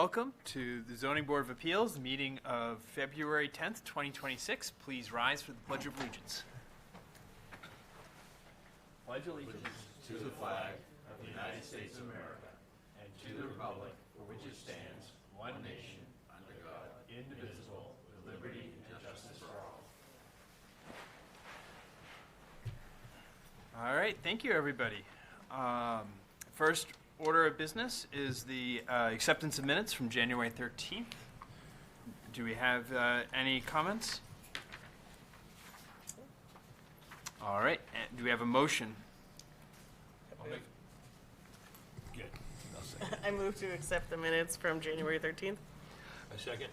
welcome to the Zoning Board of Appeals, meeting of February 10th, 2026. Please rise for the Pledge of Allegiance. Pledge allegiance to the flag of the United States of America and to the republic for which it stands, one nation, under God, indivisible, with liberty and justice for all. All right, thank you, everybody. First order of business is the acceptance of minutes from January 13th. Do we have any comments? All right, do we have a motion? Good. I move to accept the minutes from January 13th. A second.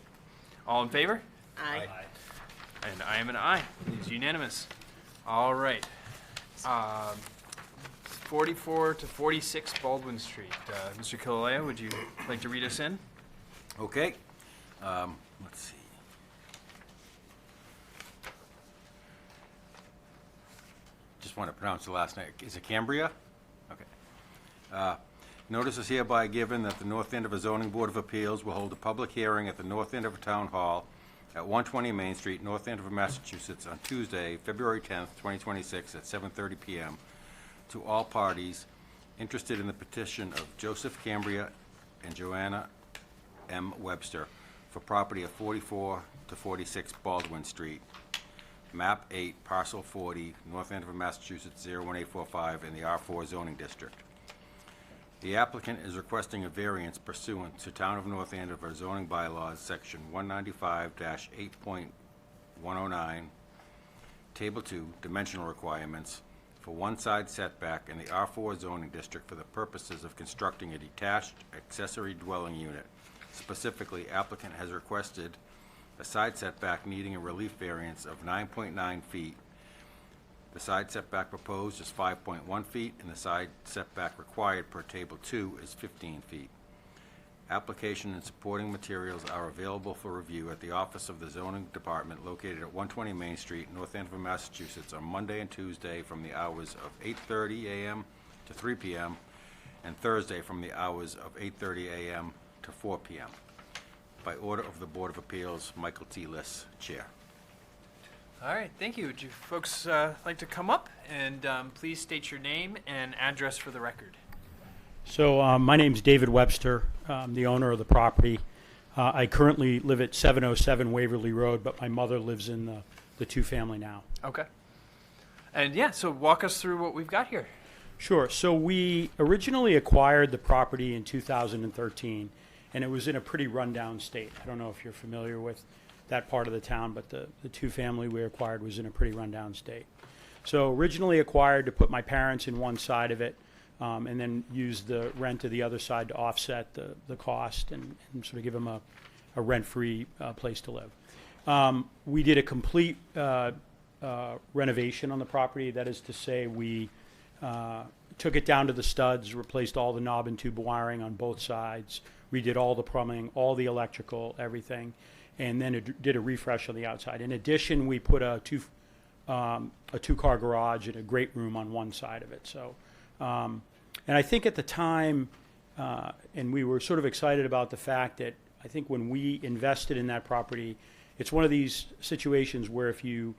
All in favor? Aye. And I am an aye. It's unanimous. All right. 44 to 46 Baldwin Street. Mr. Killalea, would you like to read us in? Okay. Let's see. Just want to pronounce the last name. Is it Cambria? Okay. Notice is hereby given that the North Andover Zoning Board of Appeals will hold a public hearing at the North Andover Town Hall at 120 Main Street, North Andover, Massachusetts, on Tuesday, February 10th, 2026, at 7:30 p.m. to all parties interested in the petition of Joseph Cambria and Joanna M. Webster for property of 44 to 46 Baldwin Street, map 8, parcel 40, North Andover, Massachusetts, 01845, in the R4 zoning district. The applicant is requesting a variance pursuant to Town of North Andover zoning bylaws, section 195-8.109, table 2, dimensional requirements, for one side setback in the R4 zoning district for the purposes of constructing a detached accessory dwelling unit. Specifically, applicant has requested a side setback needing a relief variance of 9.9 feet. The side setback proposed is 5.1 feet, and the side setback required per table 2 is 15 feet. Application and supporting materials are available for review at the office of the zoning department located at 120 Main Street, North Andover, Massachusetts, on Monday and Tuesday from the hours of 8:30 a.m. to 3 p.m. and Thursday from the hours of 8:30 a.m. to 4 p.m. By order of the Board of Appeals, Michael T. Liss, Chair. All right, thank you. Would you folks like to come up and please state your name and address for the record? So my name's David Webster. I'm the owner of the property. I currently live at 707 Waverly Road, but my mother lives in the two-family now. Okay. And yeah, so walk us through what we've got here. Sure. So we originally acquired the property in 2013, and it was in a pretty rundown state. I don't know if you're familiar with that part of the town, but the two-family we acquired was in a pretty rundown state. So originally acquired to put my parents in one side of it, and then use the rent of the other side to offset the cost and sort of give them a rent-free place to live. We did a complete renovation on the property. That is to say, we took it down to the studs, replaced all the knob and tube wiring on both sides, redid all the plumbing, all the electrical, everything, and then did a refresh on the outside. In addition, we put a two-car garage and a great room on one side of it. So. And I think at the time, and we were sort of excited about the fact that I think when we invested in that property, it's one of these situations where if you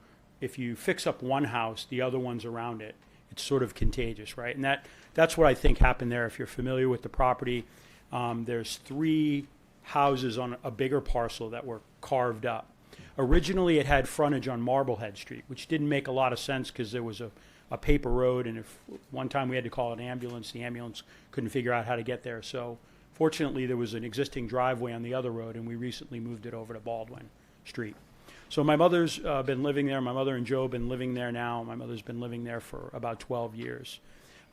fix up one house, the other ones around it, it's sort of contagious, right? And that's what I think happened there. If you're familiar with the property, there's 3 houses on a bigger parcel that were carved up. Originally, it had frontage on Marblehead Street, which didn't make a lot of sense because there was a paper road, and if one time we had to call an ambulance, the ambulance couldn't figure out how to get there. So fortunately, there was an existing driveway on the other road, and we recently moved it over to Baldwin Street. So my mother's been living there. My mother and Joe have been living there now. My mother's been living there for about 12 years.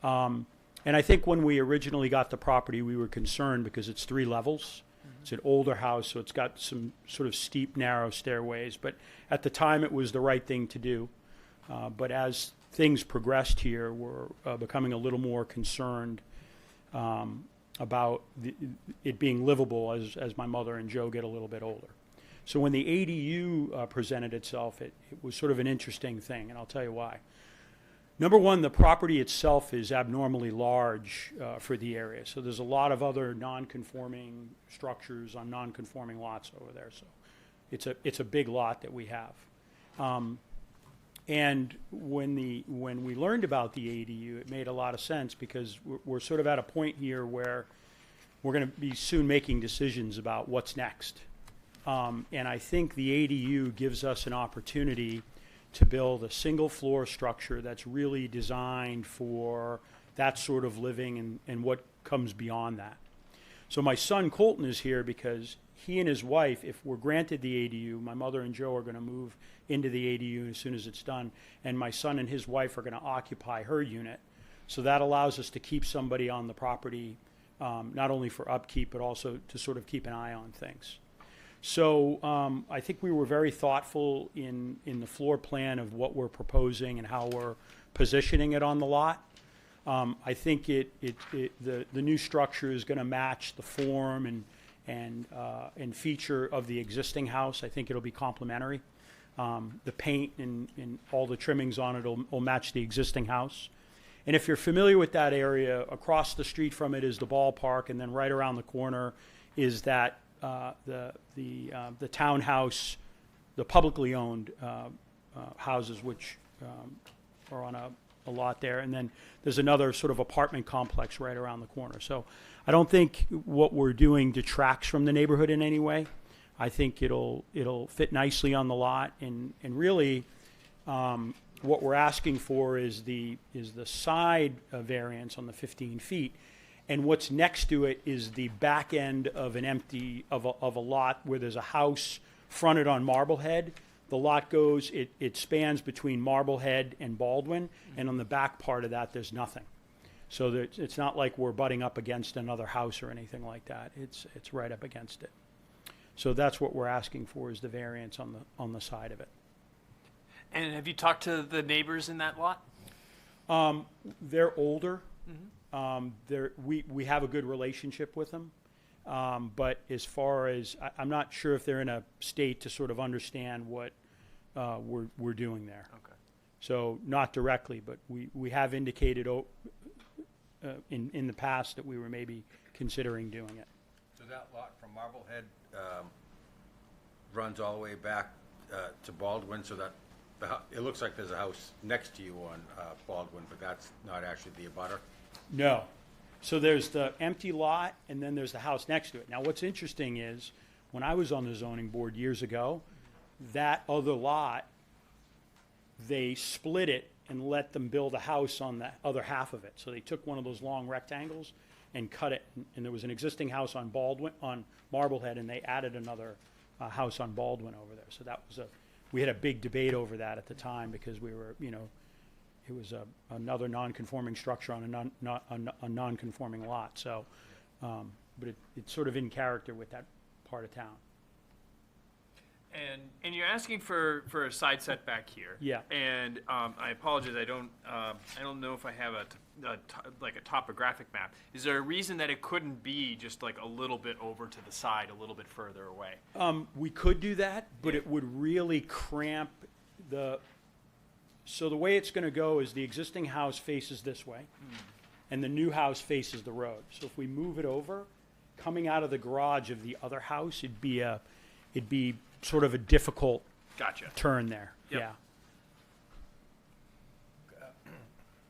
And I think when we originally got the property, we were concerned because it's 3 levels. Mm-hmm. It's an older house, so it's got some sort of steep, narrow stairways. But at the time, it was the right thing to do. But as things progressed here, we're becoming a little more concerned about it being livable as my mother and Joe get a little bit older. So when the ADU presented itself, it was sort of an interesting thing, and I'll tell you why. Number one, the property itself is abnormally large for the area. So there's a lot of other non-conforming structures on non-conforming lots over there. So it's a big lot that we have. And when we learned about the ADU, it made a lot of sense because we're sort of at a point here where we're going to be soon making decisions about what's next. And I think the ADU gives us an opportunity to build a single floor structure that's really designed for that sort of living and what comes beyond that. So my son Colton is here because he and his wife, if we're granted the ADU, my mother and Joe are going to move into the ADU as soon as it's done, and my son and his wife are going to occupy her unit. So that allows us to keep somebody on the property, not only for upkeep, but also to sort of keep an eye on things. So I think we were very thoughtful in the floor plan of what we're proposing and how we're positioning it on the lot. I think the new structure is going to match the form and feature of the existing house. I think it'll be complementary. The paint and all the trimmings on it will match the existing house. And if you're familiar with that area, across the street from it is the ballpark, and then right around the corner is that the townhouse, the publicly owned houses, which are on a lot there, and then there's another sort of apartment complex right around the corner. So I don't think what we're doing detracts from the neighborhood in any way. I think it'll fit nicely on the lot, and really what we're asking for is the side variance on the 15 feet. And what's next to it is the back end of a lot where there's a house fronted on Marblehead. The lot goes, it spans between Marblehead and Baldwin, and on the back part of that, there's nothing. So that it's not like we're butting up against another house or anything like that. It's right up against it. So that's what we're asking for, is the variance on the side of it. And have you talked to the neighbors in that lot? They're older. We have a good relationship with them. But as far as, I'm not sure if they're in a state to sort of understand what we're doing there. Okay. So not directly, but we have indicated in the past that we were maybe considering doing it. So that lot from Marblehead runs all the way back to Baldwin, so that it looks like there's a house next to you on Baldwin, but that's not actually the abutter? No. So there's the empty lot, and then there's the house next to it. Now, what's interesting is, when I was on the zoning board years ago, that other lot, they split it and let them build a house on the other half of it. So they took one of those long rectangles and cut it, and there was an existing house on Marblehead, and they added another house on Baldwin over there. So that was we had a big debate over that at the time, because we were, it was another non-conforming structure on a non-conforming lot. So, but it's sort of in character with that part of town. And you're asking for a side setback here. Yeah. And I apologize, I don't know if I have like a topographic map. Is there a reason that it couldn't be just like a little bit over to the side, a little bit further away? We could do that, but it would really cramp so the way it's going to go is the existing house faces this way, and the new house faces the road. So if we move it over, coming out of the garage of the other house, it'd be sort of a difficult Gotcha. turn there. Yep. Yeah.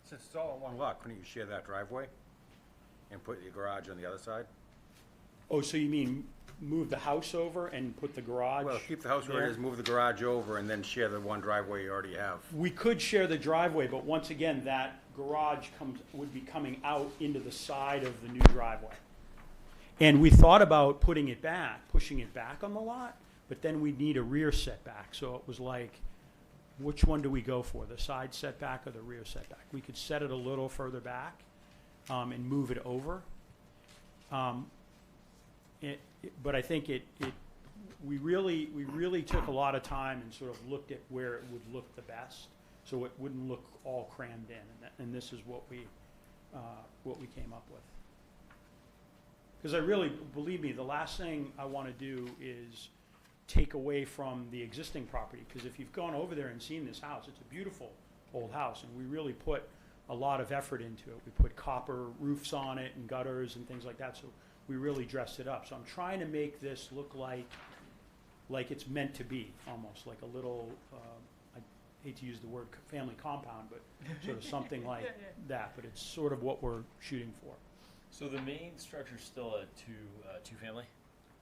Since it's all on one lot, couldn't you share that driveway and put your garage on the other side? Oh, so you mean move the house over and put the garage? Well, keep the house where it there? is, move the garage over, and then share the one driveway you already have. We could share the driveway, but once again, that garage would be coming out into the side of the new driveway. And we thought about pushing it back on the lot, but then we'd need a rear setback. So it was like, which one do we go for, the side setback or the rear setback? We could set it a little further back and move it over. But I think we really took a lot of time and sort of looked at where it would look the best, so it wouldn't look all crammed in. And this is what we came up with. Because I really, believe me, the last thing I want to do is take away from the existing property. Because if you've gone over there and seen this house, it's a beautiful old house. And we really put a lot of effort into it. We put copper roofs on it and gutters and things like that, so we really dressed it up. So I'm trying to make this look like it's meant to be, almost like a little, I hate to use the word family compound, but sort of something like that, but it's sort of what we're shooting for. So the main structure's still a two-family?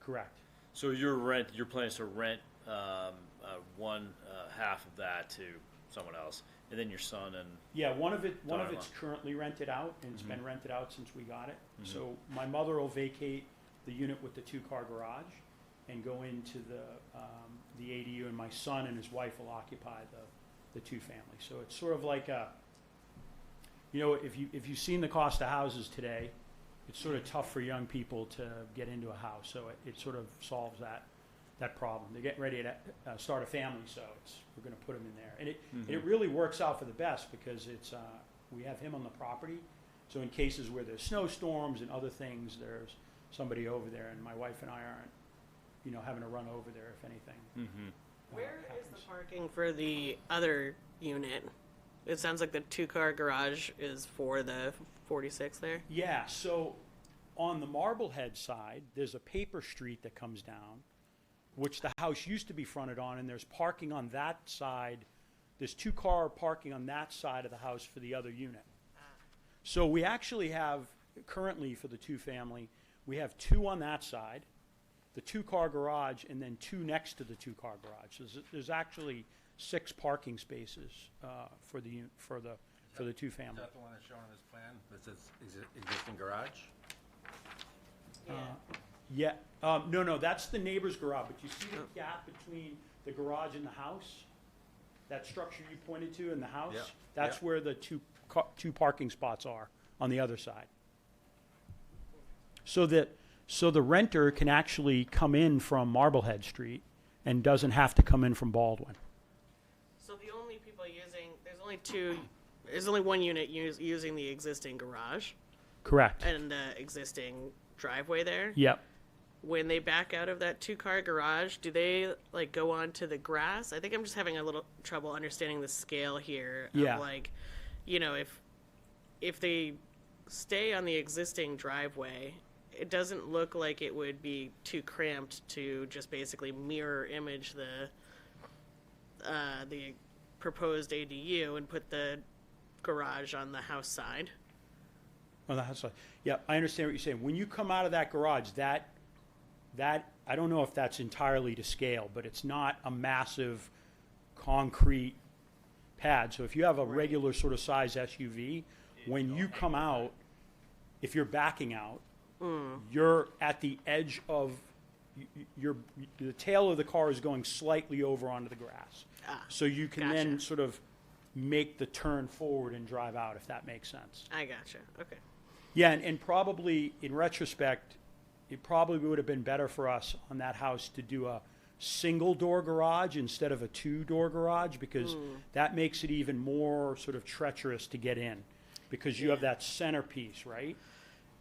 Correct. So your plan is to rent one half of that to someone else, and then your son and Yeah, one of it's Daughter-in-law. currently rented out, and it's been rented out since we got it. So my mother will vacate the unit with the two-car garage and go into the ADU, and my son and his wife will occupy the two-family. So it's sort of like a, you know, if you've seen the cost of houses today, it's sort of tough for young people to get into a house. So it sort of solves that problem. They're getting ready to start a family, so we're going to put them in there. And it really works out for the best because we have him on the property. So in cases where there's snowstorms and other things, there's somebody over there, and my wife and I aren't, you know, having to run over there if anything. Where is happens. the parking for the other unit? It sounds like the two-car garage is for the 46 there. Yeah, so on the Marblehead side, there's a paper street that comes down, which the house used to be fronted on, and there's parking on that side. There's two-car parking on that side of the house for the other unit. So we actually have, currently for the two-family, we have two on that side, the two-car garage, and then two next to the two-car garage. There's actually 6 parking spaces for the two-family. Is that the one that's shown on this plan, that says existing garage? Yeah, no, that's the neighbor's garage, but you see the gap between the garage and the house? That structure you pointed to in the house? Yeah, That's yeah. where the two parking spots are on the other side. So the renter can actually come in from Marblehead Street and doesn't have to come in from Baldwin. So the only people using, there's only one unit using the existing garage Correct. and the existing driveway there. Yep. When they back out of that two-car garage, do they like go onto the grass? I think I'm just having a little trouble understanding the scale here. Yeah. Of like, you know, if they stay on the existing driveway, it doesn't look like it would be too cramped to just basically mirror image the proposed ADU and put the garage on the house side. On the house side. Yeah, I understand what you're saying. When you come out of that garage, that I don't know if that's entirely to scale, but it's not a massive concrete pad. So if you have a regular sort of size SUV, when you come out, if you're backing out, you're at the edge of the tail of the car is going slightly over onto the grass. So you can then Gotcha. sort of make the turn forward and drive out, if that makes sense. I gotcha. Okay. Yeah, and probably in retrospect, it probably would have been better for us on that house to do a single door garage instead of a 2-door garage, because that makes it even more sort of treacherous to get in, because you have that centerpiece, right?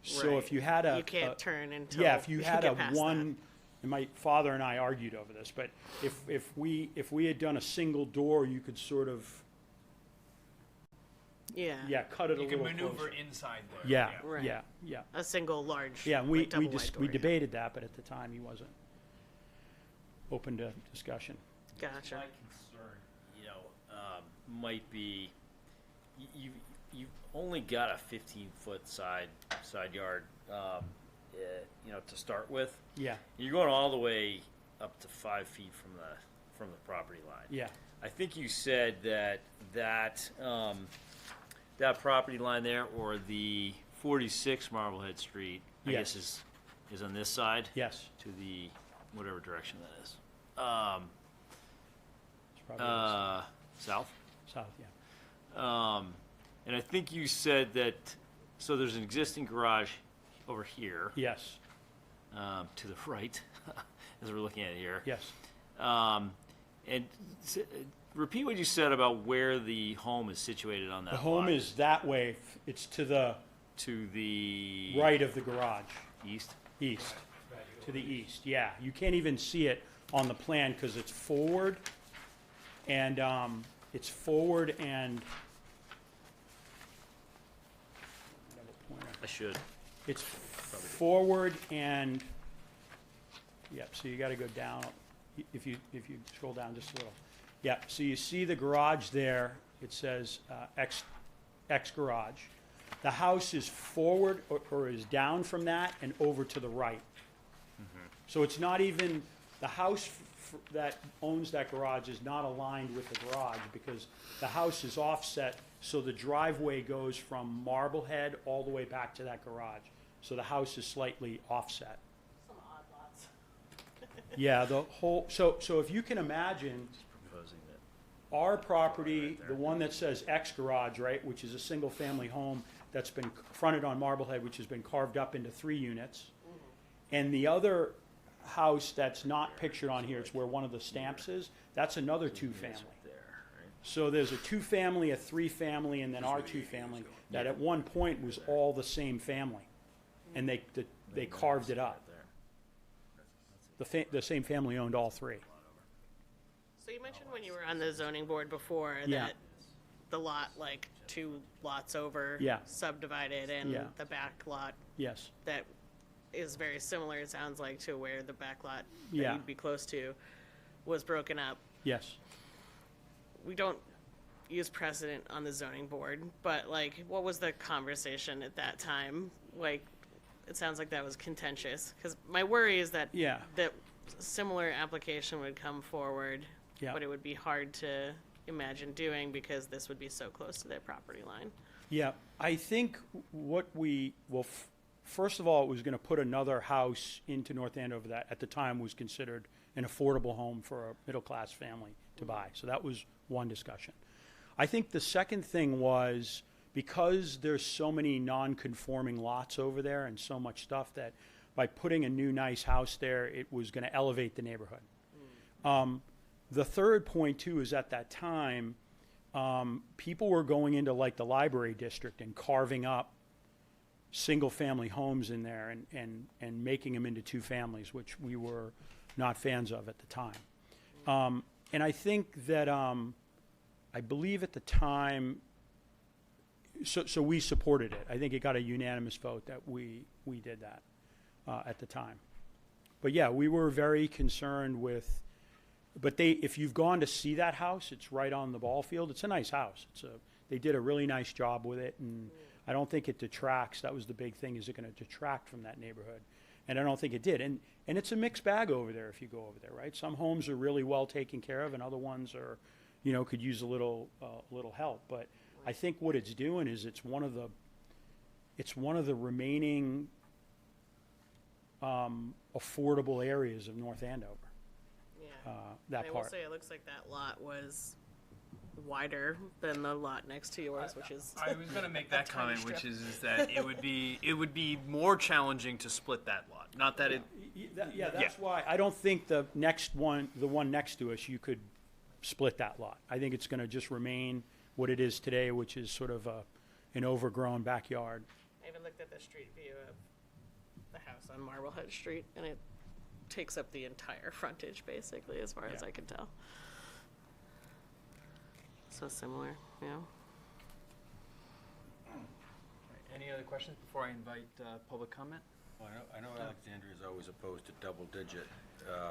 So Right. if you had You can't turn until yeah, if you had get a past one, and my father and I argued over this, but if we had done a single door, you could sort of cut it a You can little maneuver closer. inside there. Yeah, Right. yeah. a single large. Yeah, and we like, double wide door, we yeah. debated that, but at the time he wasn't open to discussion. Gotcha. My concern, you know, might be you've only got a 15-foot side yard, you know, to start with. Yeah, You're going all the way up to 5 feet from the property line. yeah, I think you said that property line there, or the 46 Marblehead Street, I Yes. guess is on this side yes. to the whatever direction that is. It's probably South. south, yeah. And I think you said that. So there's an existing garage over here, Yes, to the right, as we're looking at it here. yes. And repeat what you said about where the home is situated on that. The home lot. is that way. It's to the to the right of the garage, east. east, to the east, yeah. You can't even see it on the plan because it's forward, and I should. It's forward and, yep, so you gotta go down, if you scroll down just a little. Yeah, so you see the garage there, it says, X garage. The house is forward or is down from that and over to the right. So it's not even, the house that owns that garage is not aligned with the garage because the house is offset, so the driveway goes from Marblehead all the way back to that garage. So the house is slightly offset. Some odd lots. Yeah, the whole, so if you can imagine, Proposing that. our property, the one that says X garage, right, which is a single-family home that's been fronted on Marblehead, which has been carved up into 3 units. And the other house that's not pictured on here, it's where one of the stamps is, that's another 2-family. There, right? So there's a 2-family, a 3-family, and then our 2-family, that at one point was all the same family. And they carved it up. The same family owned all 3. So you mentioned when you were on the zoning board before Yeah. that the lot, like 2 lots over, Yeah. subdivided, and Yeah. the back lot Yes, that is very similar, it sounds like, to where the back lot that Yeah. you'd be close to was broken up. yes. We don't use precedent on the zoning board, but like, what was the conversation at that time? Like, it sounds like that was contentious, because my worry is that Yeah. that similar application would come forward, Yeah. but it would be hard to imagine doing because this would be so close to their property line. Yeah, I think what first of all, it was gonna put another house into North Andover that at the time was considered an affordable home for a middle-class family to buy. So that was one discussion. I think the second thing was, because there's so many non-conforming lots over there and so much stuff, that by putting a new nice house there, it was gonna elevate the neighborhood. The third point too is at that time, people were going into like the library district and carving up single-family homes in there and making them into 2 families, which we were not fans of at the time. And I think that, I believe at the time, so we supported it. I think it got a unanimous vote that we did that at the time. But yeah, we were very concerned with, but if you've gone to see that house, it's right on the ball field. It's a nice house. They did a really nice job with it, and I don't think it detracts. That was the big thing, is it going to detract from that neighborhood? And I don't think it did. And it's a mixed bag over there if you go over there, right? Some homes are really well taken care of, and other ones are, could use a little help. But I think what it's doing is it's one of the remaining affordable areas of North Andover. Yeah. That I will part. say, it looks like that lot was wider than the lot next to yours, which is. I was going to make that tiny comment, which strip. is that it would be more challenging to split that lot. Not that it. Yeah, that's why I don't think the one next to us, you could split that lot. I think it's going to just remain what it is today, which is sort of an overgrown backyard. I even looked at the street view of the house on Marblehead Street, and it takes up the entire frontage, basically, as far as Yeah. I can tell. So similar, yeah. Any other questions before I invite public comment? Well, I know Alexandria is always opposed to double-digit.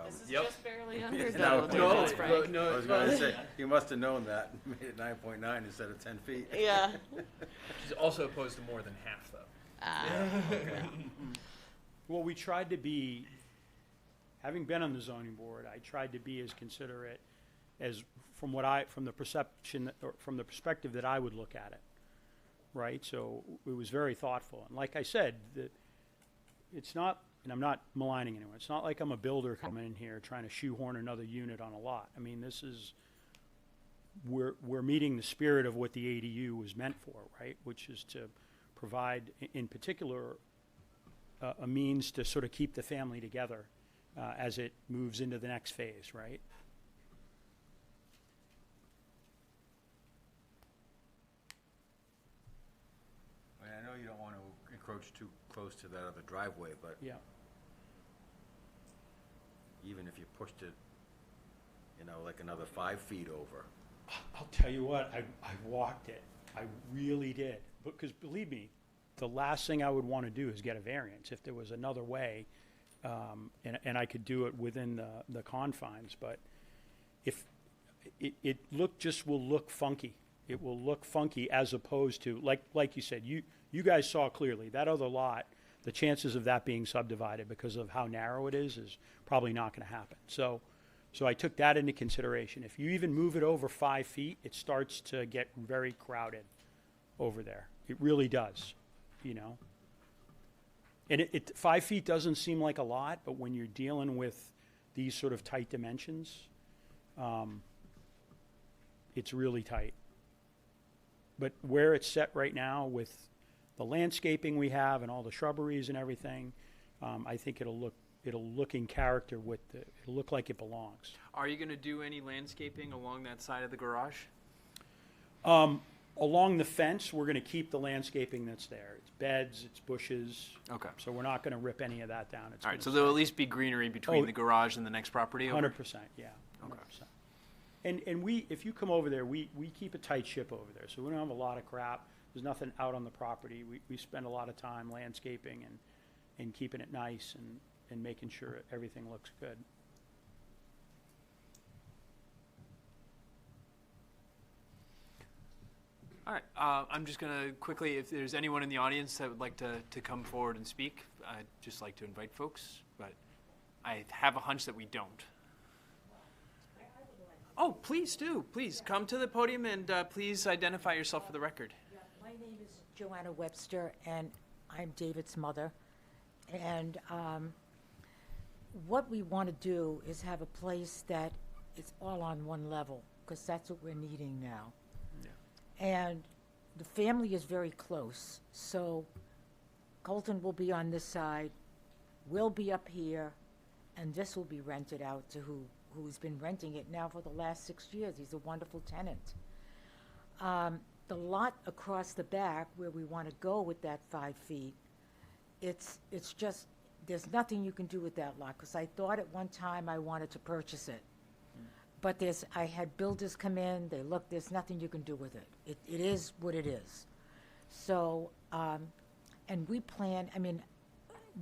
This is Yep. just barely under No, double digits, Frank. I was going to say, you must have known that, and made it 9.9 instead of 10 feet. Yeah. She's also opposed to more than half, though. Well, we tried to be, having been on the zoning board, I tried to be as considerate as, from the perspective that I would look at it, right? So it was very thoughtful. And like I said, it's not, and I'm not maligning anyone, it's not like I'm a builder coming in here trying to shoehorn another unit on a lot. I mean, we're meeting the spirit of what the ADU was meant for, right? Which is to provide, in particular, a means to sort of keep the family together as it moves into the next phase, right? I know you don't want to encroach too close to that other driveway, but Yeah. even if you pushed it, like another 5 feet over. I'll tell you what, I walked it. I really did. Because believe me, the last thing I would want to do is get a variance. If there was another way, and I could do it within the confines, but if it will look funky. It will look funky as opposed to, like you said, you guys saw clearly, that other lot, the chances of that being subdivided because of how narrow it is probably not going to happen. So I took that into consideration. If you even move it over 5 feet, it starts to get very crowded over there. It really does, you know. And 5 feet doesn't seem like a lot, but when you're dealing with these sort of tight dimensions, it's really tight. But where it's set right now with the landscaping we have and all the shrubberies and everything, I think it'll look in character it'll look like it belongs. Are you going to do any landscaping along that side of the garage? Along the fence, we're going to keep the landscaping that's there. It's beds, it's bushes. Okay. So we're not going to rip any of that down. All right, so there'll at least be greenery between the garage and the next property over? 100%, yeah, 100%. And we, if you come over there, we keep a tight ship over there, so we don't have a lot of crap. There's nothing out on the property. We spend a lot of time landscaping and keeping it nice and making sure everything looks good. All right, I'm just going to quickly, if there's anyone in the audience that would like to come forward and speak, I'd just like to invite folks, but I have a hunch that we don't. Oh, please do. Please come to the podium and please identify yourself for the record. Yeah, my name is Joanna Webster, and I'm David's mother. And what we want to do is have a place that is all on one level, because that's what we're needing now. And the family is very close, so Colton will be on this side, we'll be up here, and this will be rented out to who's been renting it now for the last 6 years. He's a wonderful tenant. The lot across the back where we want to go with that 5 feet, it's just, there's nothing you can do with that lot, because I thought at one time I wanted to purchase it. But I had builders come in, they looked, there's nothing you can do with it. It is what it is. So, and we plan, I mean,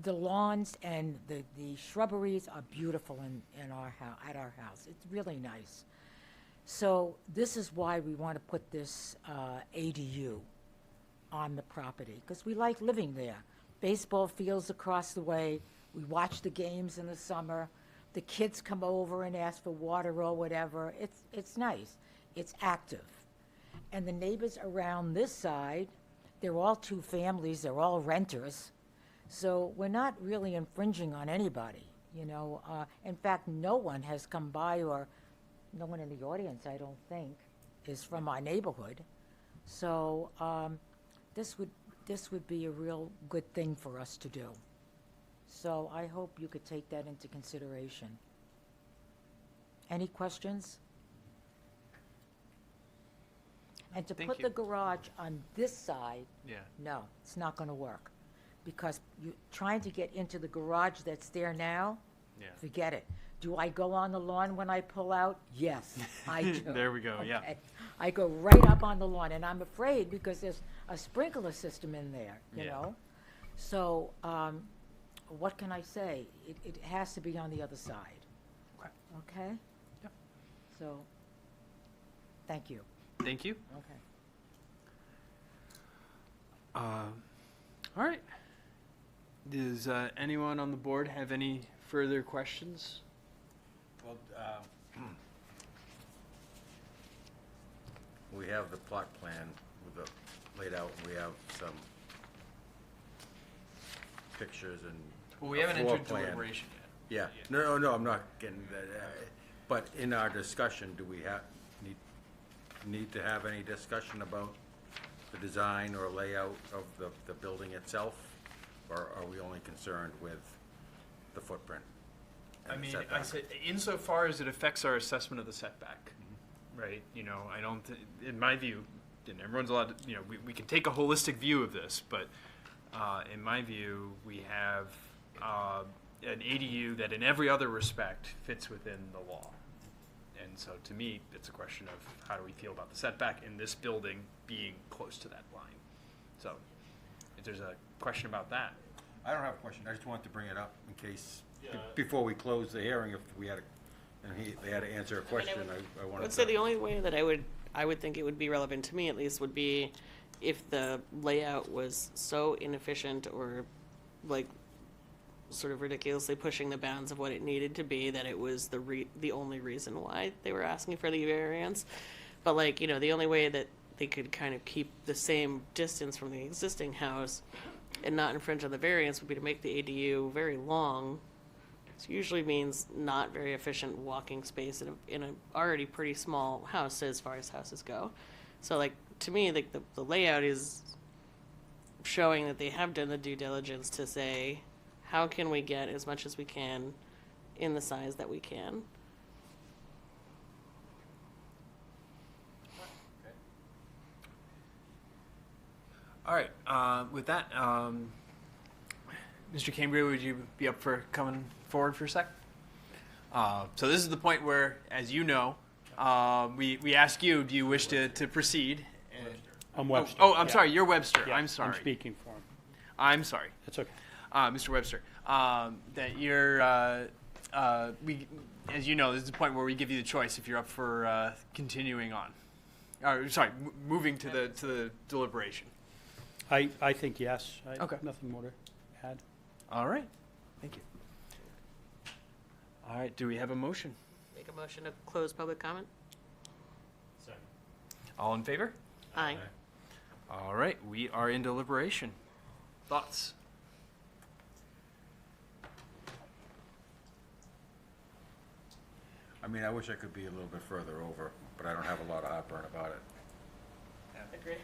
the lawns and the shrubberies are beautiful at our house. It's really nice. So this is why we want to put this ADU on the property, because we like living there. Baseball fields across the way, we watch the games in the summer. The kids come over and ask for water or whatever. It's nice. It's active. And the neighbors around this side, they're all two families. They're all renters. So we're not really infringing on anybody, you know. In fact, no one has come by, or no one in the audience, I don't think, is from our neighborhood. So this would be a real good thing for us to do. So I hope you could take that into consideration. Any questions? And to Thank put you. the garage on this side, Yeah. no, it's not going to work. Because you're trying to get into the garage that's there now, Yeah. forget it. Do I go on the lawn when I pull out? Yes, I do. There we go, yeah. Okay. I go right up on the lawn, and I'm afraid because there's a sprinkler system in there, you Yeah. know? So, what can I say? It has to be on the other side. Okay. Okay? Yep. So, thank you. Thank you. Okay. All right. Does anyone on the board have any further questions? Well, we have the plot plan with laid out, and we have some pictures and Well, we a haven't floor entered plan. deliberation yet. Yeah, no, I'm not getting that. But in our discussion, do we need to have any discussion about the design or layout of the building itself? Or are we only concerned with the footprint? I and the mean, I setback? said, insofar as it affects our assessment of the setback, right? You know, I don't, in my view, and everyone's allowed to, you know, we can take a holistic view of this, but in my view, we have an ADU that in every other respect fits within the law. And so to me, it's a question of how do we feel about the setback in this building being close to that line. So if there's a question about that. I don't have a question, I just wanted to bring it up in case, before we close the hearing, if we had they had to answer a question, I I wanted would say the to. only way that I would think it would be relevant to me at least would be if the layout was so inefficient or like sort of ridiculously pushing the bounds of what it needed to be that it was the only reason why they were asking for the variance. But like, you know, the only way that they could kind of keep the same distance from the existing house and not infringe on the variance would be to make the ADU very long. This usually means not very efficient walking space in a already pretty small house as far as houses go. So like, to me, like the layout is showing that they have done the due diligence to say, how can we get as much as we can in the size that we can? All right. With that, Mr. Cambria, would you be up for coming forward for a sec? So this is the point where, as you know, we ask you, do you wish to proceed? I'm Webster. I'm Yeah. sorry, you're Webster. Yeah, I'm sorry. I'm speaking for him. I'm sorry. That's okay. Mr. Webster, that you're, as you know, this is the point where we give you the choice if you're up for continuing on. Moving to the deliberation. I think yes. Okay. Nothing more to add. All right. Thank you. All right. Do we have a motion? Make a motion to close public comment? All in favor? Aye. All right. We are in deliberation. Thoughts? I mean, I wish I could be a little bit further over, but I don't have a lot of heartburn about it. Agree.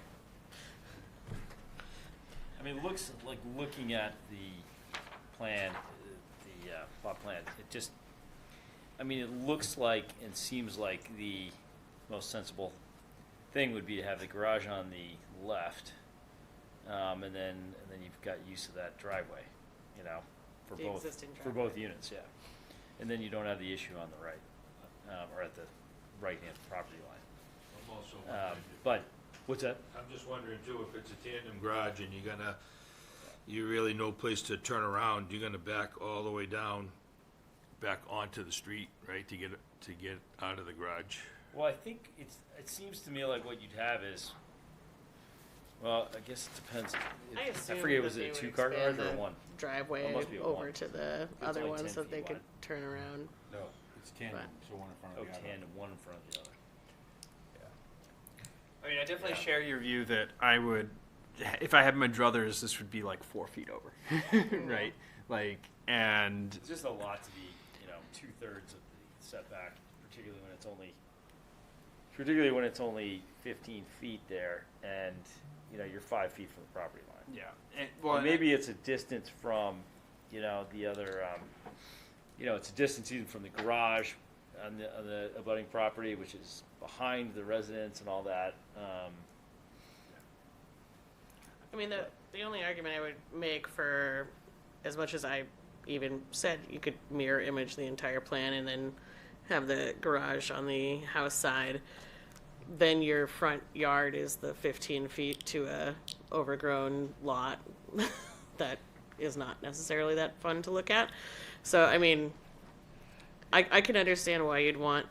I mean, it looks like looking at the plan, the plot plan, it just, I mean, it looks like and seems like the most sensible thing would be to have the garage on the left, and then you've got use of that driveway, you know, for The both existing for driveway. both units, yeah. And then you don't have the issue on the right, or at the right-hand property line. I'm also wondering, But what's that? I'm just wondering too, if it's a tandem garage and you really no place to turn around, you're gonna back all the way down, back onto the street, right, to get out of the garage. Well, I think it seems to me like what you'd have is, well, I guess it depends. I assume forget, that was they it a would two-car expand garage or a the one? driveway It must be a over one. to the It's other only one 10 so that they feet could wide. turn around. No, it's tandem, so one in front Oh, of the other. tandem, one in front of the other. I mean, I definitely share your view that I would, if I had my druthers, this would be like 4 feet over, right? Like, and It's just a lot to be, you know, 2/3 of the setback, particularly when it's only 15 feet there, and you know you're 5 feet from the property line. yeah, Well, maybe it's a distance from, you know, the other, you know, it's a distance even from the garage on the abutting property, which is behind the residence and all that. I mean, the only argument I would make for, as much as I even said you could mirror image the entire plan and then have the garage on the house side, then your front yard is the 15 feet to a overgrown lot that is not necessarily that fun to look at. So, I mean, I can understand why you'd want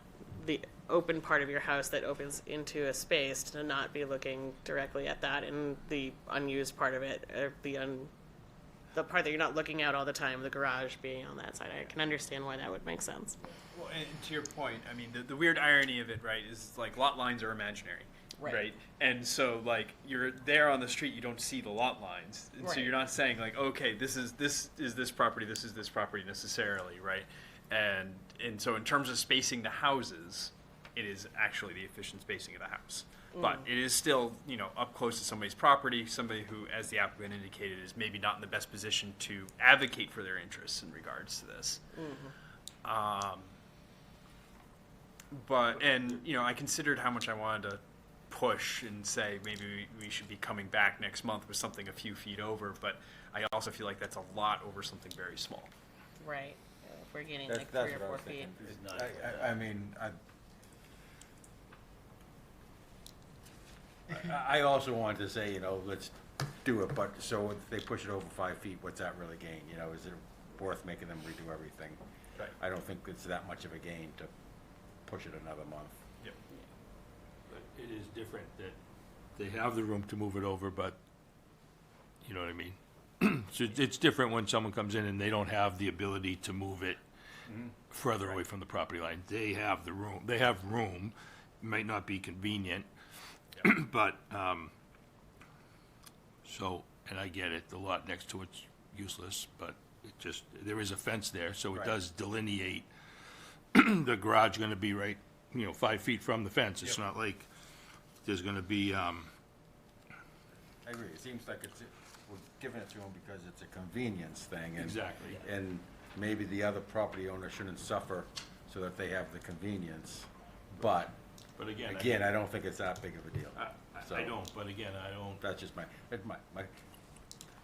the open part of your house that opens into a space to not be looking directly at that, and the unused part of it, the part that you're not looking at all the time, the garage being on that side. I can understand why that would make sense. well, and to your point, I mean, the weird irony of it, right, is like lot lines are imaginary, Right. And so like you're there on the street, you don't see the lot lines, and so Right. you're not saying like, okay, this is this property, this is this property necessarily, right? And so in terms of spacing the houses, it is actually the efficient spacing of the house. But it is still, you know, up close to somebody's property, somebody who, as the applicant indicated, is maybe not in the best position to advocate for their interests in regards to this. But, and, you know, I considered how much I wanted to push and say maybe we should be coming back next month with something a few feet over, but I also feel like that's a lot over something very small. Right. If we're getting That's like what 3 or I 4 was feet. thinking. It's not I mean, I also wanted to say, you know, let's do it, but, so if they push it over 5 feet, what's that really gain? You know, is it worth making them redo everything? Right. I don't think it's that much of a gain to push it another month. Yep. But it is different that they have the room to move it over, but, you know what I mean? So it's different when someone comes in and they don't have the ability to move it further away from the property line. They have the room, might not be convenient, but, so, and I get it, the lot next to it's useless, but it just, there is a fence there, so it Right. does delineate the garage gonna be right, 5 feet from the fence. It's not like there's gonna be, I agree, it seems like we're giving it to them because it's a convenience thing, and. Exactly. And maybe the other property owner shouldn't suffer so that they have the convenience, but, But again, again, I don't think it's that big of a deal. So- I don't, but again, I don't. That's just my,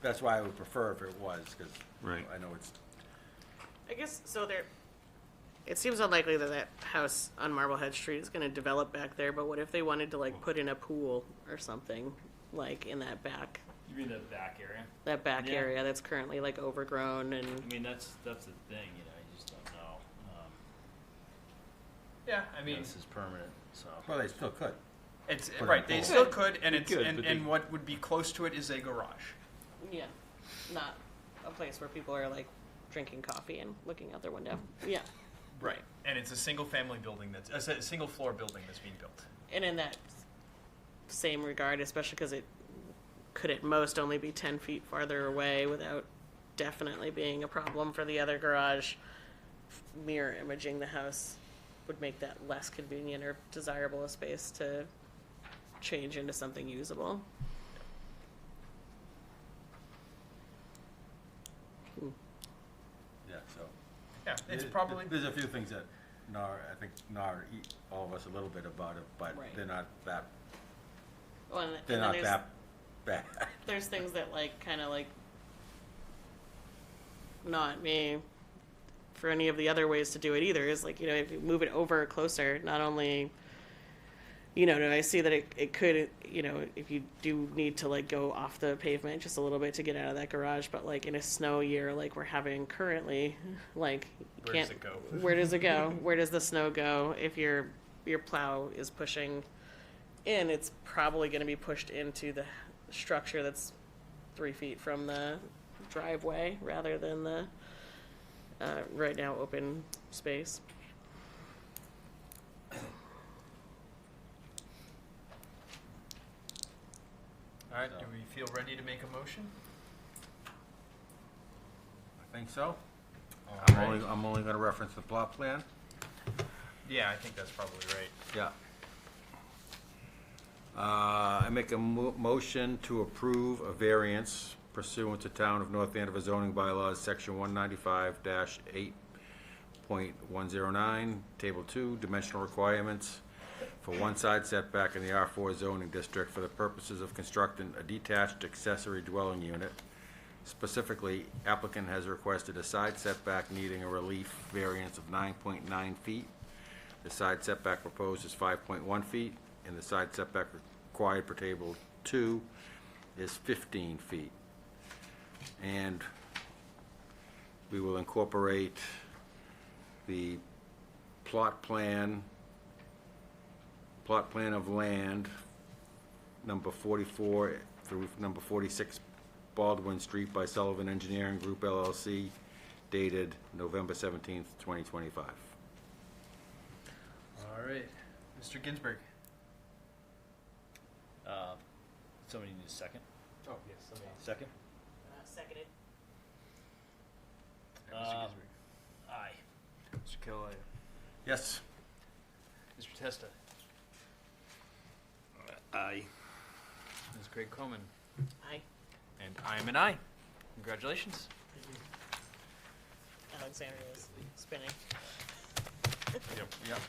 that's why I would prefer if it was, because Right. I know it's, I guess, so there, it seems unlikely that that house on Marblehead Street is gonna develop back there, but what if they wanted to like put in a pool or something, like in that back You mean the back area? Yeah. area that's currently like overgrown and, I mean, that's the thing, you just don't know. Yeah, I mean, This is permanent, so. well, they still could. it's, Put it right, in they pool. still could, and it's, could, and, but and they- what would be close to it is a garage. yeah, not a place where people are like drinking coffee and looking out their window. Yeah. Right. And it's a single-family building that's, a single-floor building that's being built. And in that same regard, especially because it could at most only be 10 feet farther away without definitely being a problem for the other garage, mirror imaging the house would make that less convenient or desirable a space to change into something usable. Yeah, so. Yeah, it's There- probably, There's a few things that I think all of us a little bit about it, but Right. they're not that, Well, and they're then not there's- that bad. There's things that like kind of like not me for any of the other ways to do it either is like, if you move it over closer, not only do I see that it could, if you do need to like go off the pavement just a little bit to get out of that garage, but like in a snow year like we're having currently, like you Where can't, does it go? where does it go? Where does the snow go? If your plow is pushing in, it's probably going to be pushed into the structure that's 3 feet from the driveway rather than the right now open space. all right, do we feel ready to make a motion? I think so. All I'm right. only gonna reference the plot plan. Yeah, I think that's probably right. Yeah. I make a motion to approve a variance pursuant to Town of North Andover zoning bylaws, section 195-8.109, table 2, dimensional requirements for one side setback in the R4 zoning district for the purposes of constructing a detached accessory dwelling unit. Specifically, applicant has requested a side setback needing a relief variance of 9.9 feet. The side setback proposed is 5.1 feet, and the side setback required per table 2 is 15 feet. And we will incorporate the plot plan of land, number 44 through number 46 Baldwin Street by Sullivan Engineering Group LLC, dated November 17th, 2025. All right, Mr. Ginsburg. Somebody need a second? Oh, yes, somebody. Second? Seconded. Mr. Ginsburg. Aye. Mr. Killian. Yes. Mr. Testa. Aye. Ms. Craig Coleman. Aye. And I am an aye. Congratulations. Alexandria is spinning. Yep.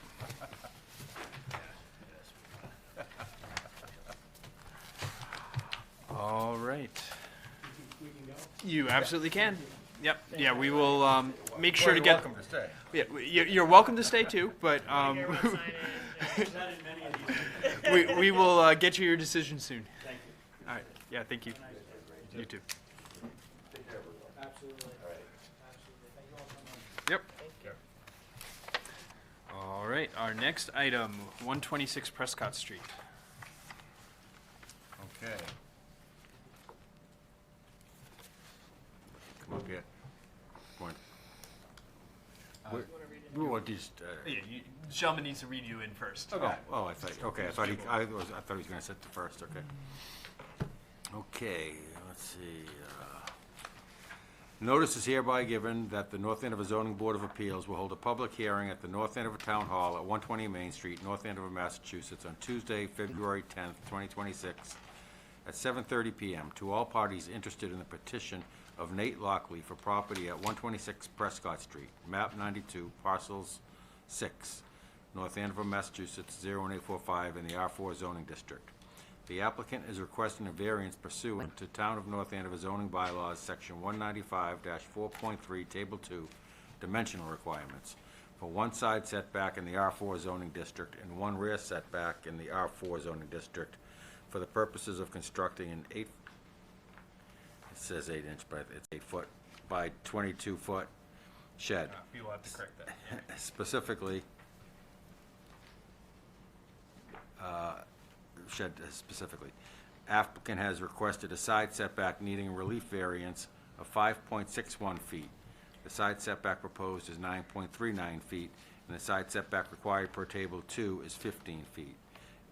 All right. You absolutely can. Yep. Yeah, we will make sure to get. Welcome to stay. Yeah, you're welcome to stay too, but Hear about signage. we will get you your decision soon. Thank you. All right. Yeah. Thank you. You too. Take care, everyone. Absolutely. All right. Absolutely. Thank you all so much. Yep. Care. All right, our next item, 126 Prescott Street. Okay. Come up here. Point. We want these, Yeah, gentleman needs to read you in first. oh, I thought he was gonna sit the first, okay. Okay, let's see, notice is hereby given that the North Andover Zoning Board of Appeals will hold a public hearing at the North Andover Town Hall at 120 Main Street, North Andover, Massachusetts, on Tuesday, February 10th, 2026, at 7:30 PM, to all parties interested in the petition of Nate Lockley for property at 126 Prescott Street, map 92, parcels 6, North Andover, Massachusetts, 01845, in the R4 zoning district. The applicant is requesting a variance pursuant to Town of North Andover zoning bylaws, section 195-4.3, table 2, dimensional requirements, for one side setback in the R4 zoning district and one rear setback in the R4 zoning district for the purposes of constructing an it says 8 inch, but it's 8 foot by 22 foot shed. We will have to correct that. Specifically, applicant has requested a side setback needing a relief variance of 5.61 feet. The side setback proposed is 9.39 feet, and the side setback required per table 2 is 15 feet.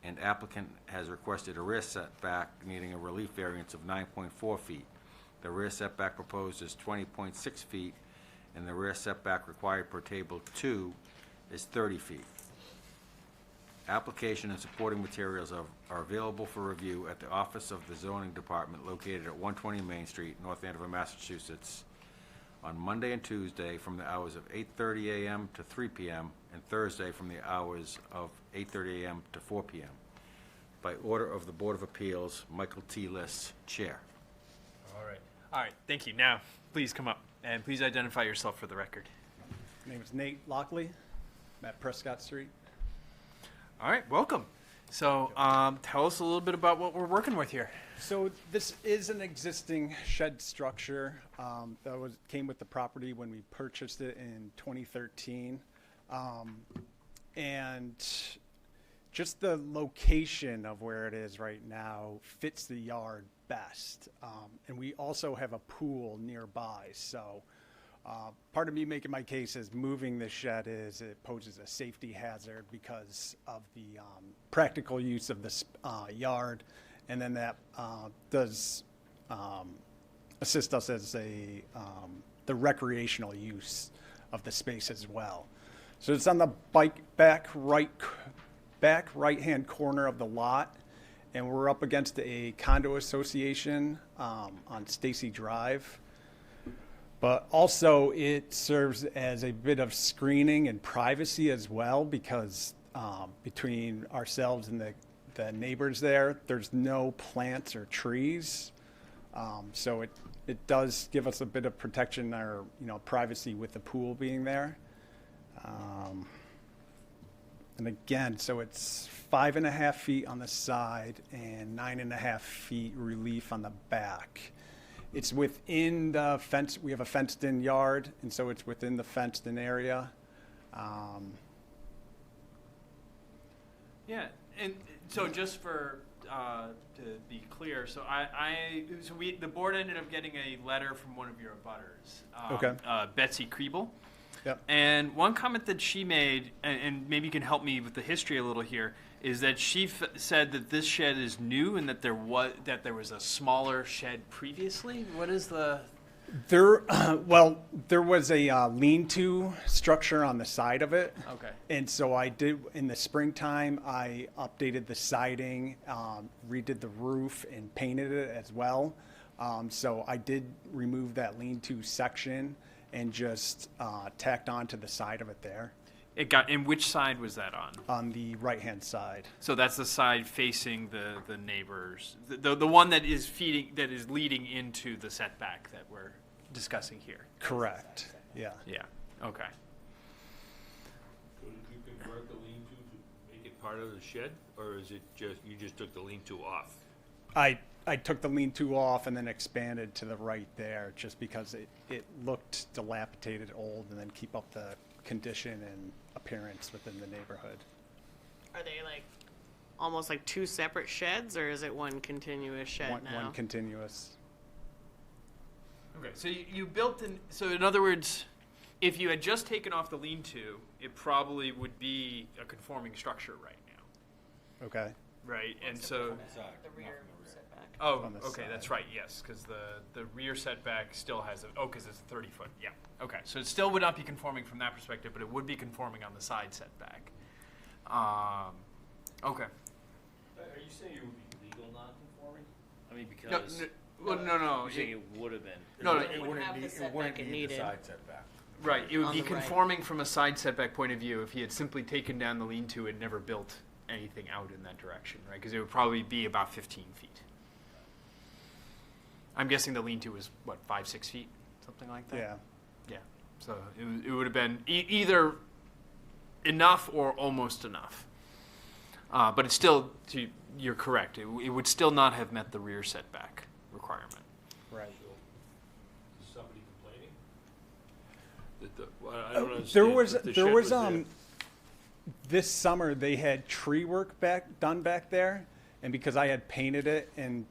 And applicant has requested a rear setback needing a relief variance of 9.4 feet. The rear setback proposed is 20.6 feet, and the rear setback required per table 2 is 30 feet. Application and supporting materials are available for review at the Office of the Zoning Department located at 120 Main Street, North Andover, Massachusetts, on Monday and Tuesday from the hours of 8:30 a.m. to 3 p.m. and Thursday from the hours of 8:30 a.m. to 4 p.m. By order of the Board of Appeals, Michael T. Liss, Chair. All right, thank you. Now, please come up and please identify yourself for the record. My name is Nate Lockley. I'm at Prescott Street. All right, welcome. So tell us a little bit about what we're working with here. So this is an existing shed structure that came with the property when we purchased it in 2013. And just the location of where it is right now fits the yard best. And we also have a pool nearby. So part of me making my case is moving the shed is it poses a safety hazard because of the practical use of this yard. And then that does assist us as the recreational use of the space as well. So it's on the back right-hand corner of the lot, and we're up against a condo association on Stacy Drive. But also it serves as a bit of screening and privacy as well, because between ourselves and the neighbors there's no plants or trees. So it does give us a bit of protection or privacy with the pool being there. And again, so it's 5.5 feet on the side and 9.5 feet relief on the back. It's within the fence. We have a fenced-in yard, and so it's within the fenced-in area. Yeah, and so just for to be clear, so the board ended up getting a letter from one of your abutters, Okay. Betsy Kriebel. Yep. And one comment that she made, and maybe you can help me with the history a little here, is that she said that this shed is new and that there was a smaller shed previously. What is the? There was a lean-to structure on the side of it. Okay. And so I did, in the springtime, I updated the siding, redid the roof, and painted it as well. So I did remove that lean-to section and just tacked on to the side of it there. And which side was that on? On the right-hand side. So that's the side facing the neighbors, the one that is leading into the setback that we're discussing here. Correct. Yeah. Yeah. Okay. So did you convert the lean-to make it part of the shed, or is it just, you just took the lean-to off? I I took the lean-to off and then expanded to the right there, just because it looked dilapidated, old, and then keep up the condition and appearance within the neighborhood. Are they like almost like two separate sheds, or is it one continuous shed now? One continuous. Okay, so you built in. So in other words, if you had just taken off the lean-to, it probably would be a conforming structure right now, Okay. right? And so, The rear setback. oh, On the okay, that's side. right. Yes, because the rear setback still has because it's a 30-foot. Yeah. Okay, so it still would not be conforming from that perspective, but it would be conforming on the side setback. Okay. Are you saying it would be legal non-conforming? I mean, No, because. no. You're saying it would have been. No, It wouldn't have the setback it needed. setback. Right, it would On be the right. conforming from a side setback point of view if he had simply taken down the lean-to and never built anything out in that direction, right? Because it would probably be about 15 feet. I'm guessing the lean-to was, what, 5-6 feet? Something like that? Yeah. Yeah, so it would have been either enough or almost enough. But it's still, you're correct, it would still not have met the rear setback requirement. Right. Is somebody complaining? I don't understand. There was that the there shed was there. this summer they had tree work done back there, and because I had painted it and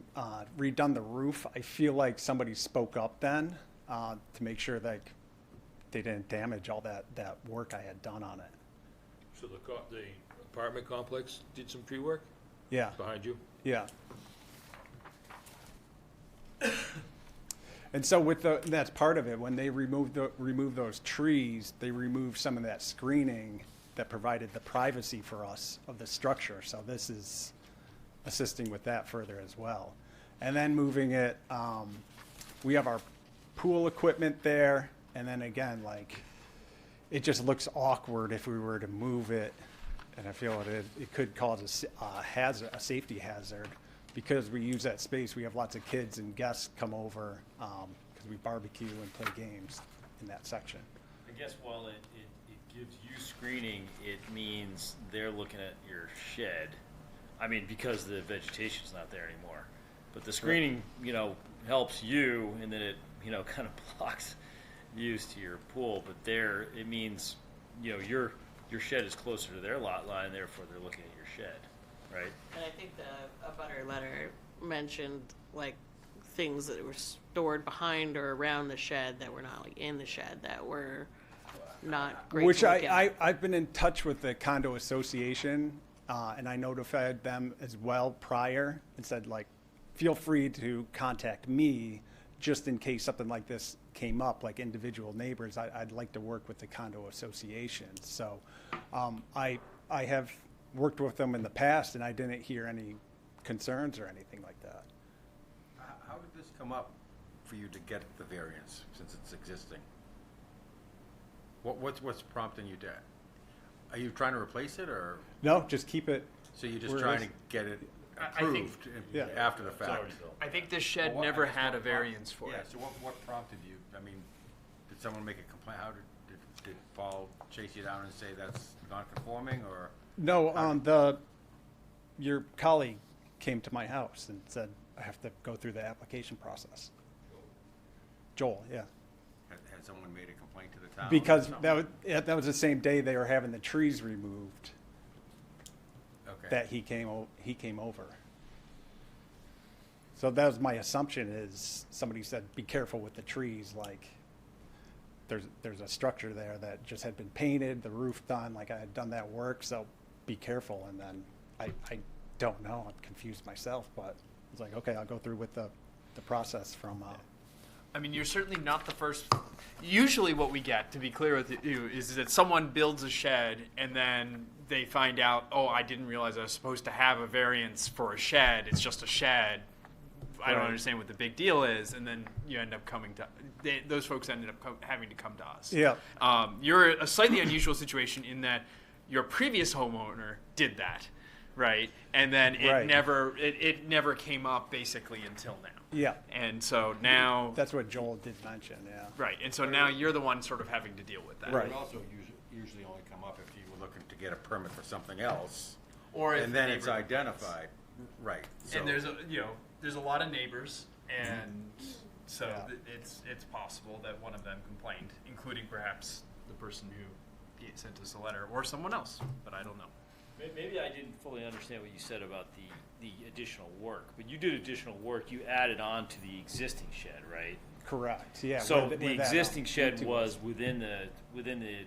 redone the roof, I feel like somebody spoke up then to make sure that they didn't damage all that work I had done on it. So the apartment complex did some tree work Yeah, behind you? yeah. And so that's part of it. When they removed those trees, they removed some of that screening that provided the privacy for us of the structure. So this is assisting with that further as well. And then moving it, we have our pool equipment there, and then again, like, it just looks awkward if we were to move it, and I feel it could cause a safety hazard. Because we use that space, we have lots of kids and guests come over, because we barbecue and play games in that section. I guess while it gives you screening, it means they're looking at your shed. I mean, because the vegetation's not there anymore. But the screening, helps you, and then it, kind of blocks views to your pool. But there, it means, your shed is closer to their lot line, and therefore they're looking at your shed, right? And I think a butter letter mentioned like things that were stored behind or around the shed that were not like in the shed that were not great. Which to look at. I've been in touch with the condo association, and I notified them as well prior and said, like, feel free to contact me just in case something like this came up, like individual neighbors. I'd like to work with the condo association. So I have worked with them in the past, and I didn't hear any concerns or anything like that. How did this come up for you to get the variance, since it's existing? What's prompting you to? Are you trying to replace it, or? No, just keep it. So you're just Where it trying is. to get it I think- approved Yeah. after the fact? I think this shed Well, what- never I guess had a what variance for Yeah, it. so what prompted you? I mean, did someone make a complaint? How did Paul chase you down and say that's non-conforming, or? No, your colleague came to my house and said I have to go through the application process. Joel, yeah. Had someone made a complaint to the town? or Because something? that was the same day they were having the trees removed Okay. that he came over. So that was my assumption, is somebody said, be careful with the trees, like there's a structure there that just had been painted, the roof done, like I had done that work, so be careful. And then I don't know, I'm confused myself, but it's like, okay, I'll go through with the process from, I mean, you're certainly not the first. Usually what we get, to be clear with you, is that someone builds a shed and then they find out, oh, I didn't realize I was supposed to have a variance for a shed. It's just a shed. I don't Right. understand what the big deal is. And then you end up coming to, those folks ended up having to come to us. Yeah. You're a slightly unusual situation in that your previous homeowner did that, right? And then it Right. never came up basically until now. yeah, And so now, that's what Joel did mention, yeah. right, and so now you're the one sort of having to deal with that. It Right. would also usually only come up if you were looking to get a permit for something else, Or if and then the it's neighbor- identified, right. So And there's there's a lot of neighbors, and so Yeah. it's possible that one of them complained, including perhaps the person who sent us a letter, or someone else, but I don't know. Maybe I didn't fully understand what you said about the additional work, but you did additional work, you added on to the existing shed, right? Correct, yeah. So where the where that, existing shed lean-to was within the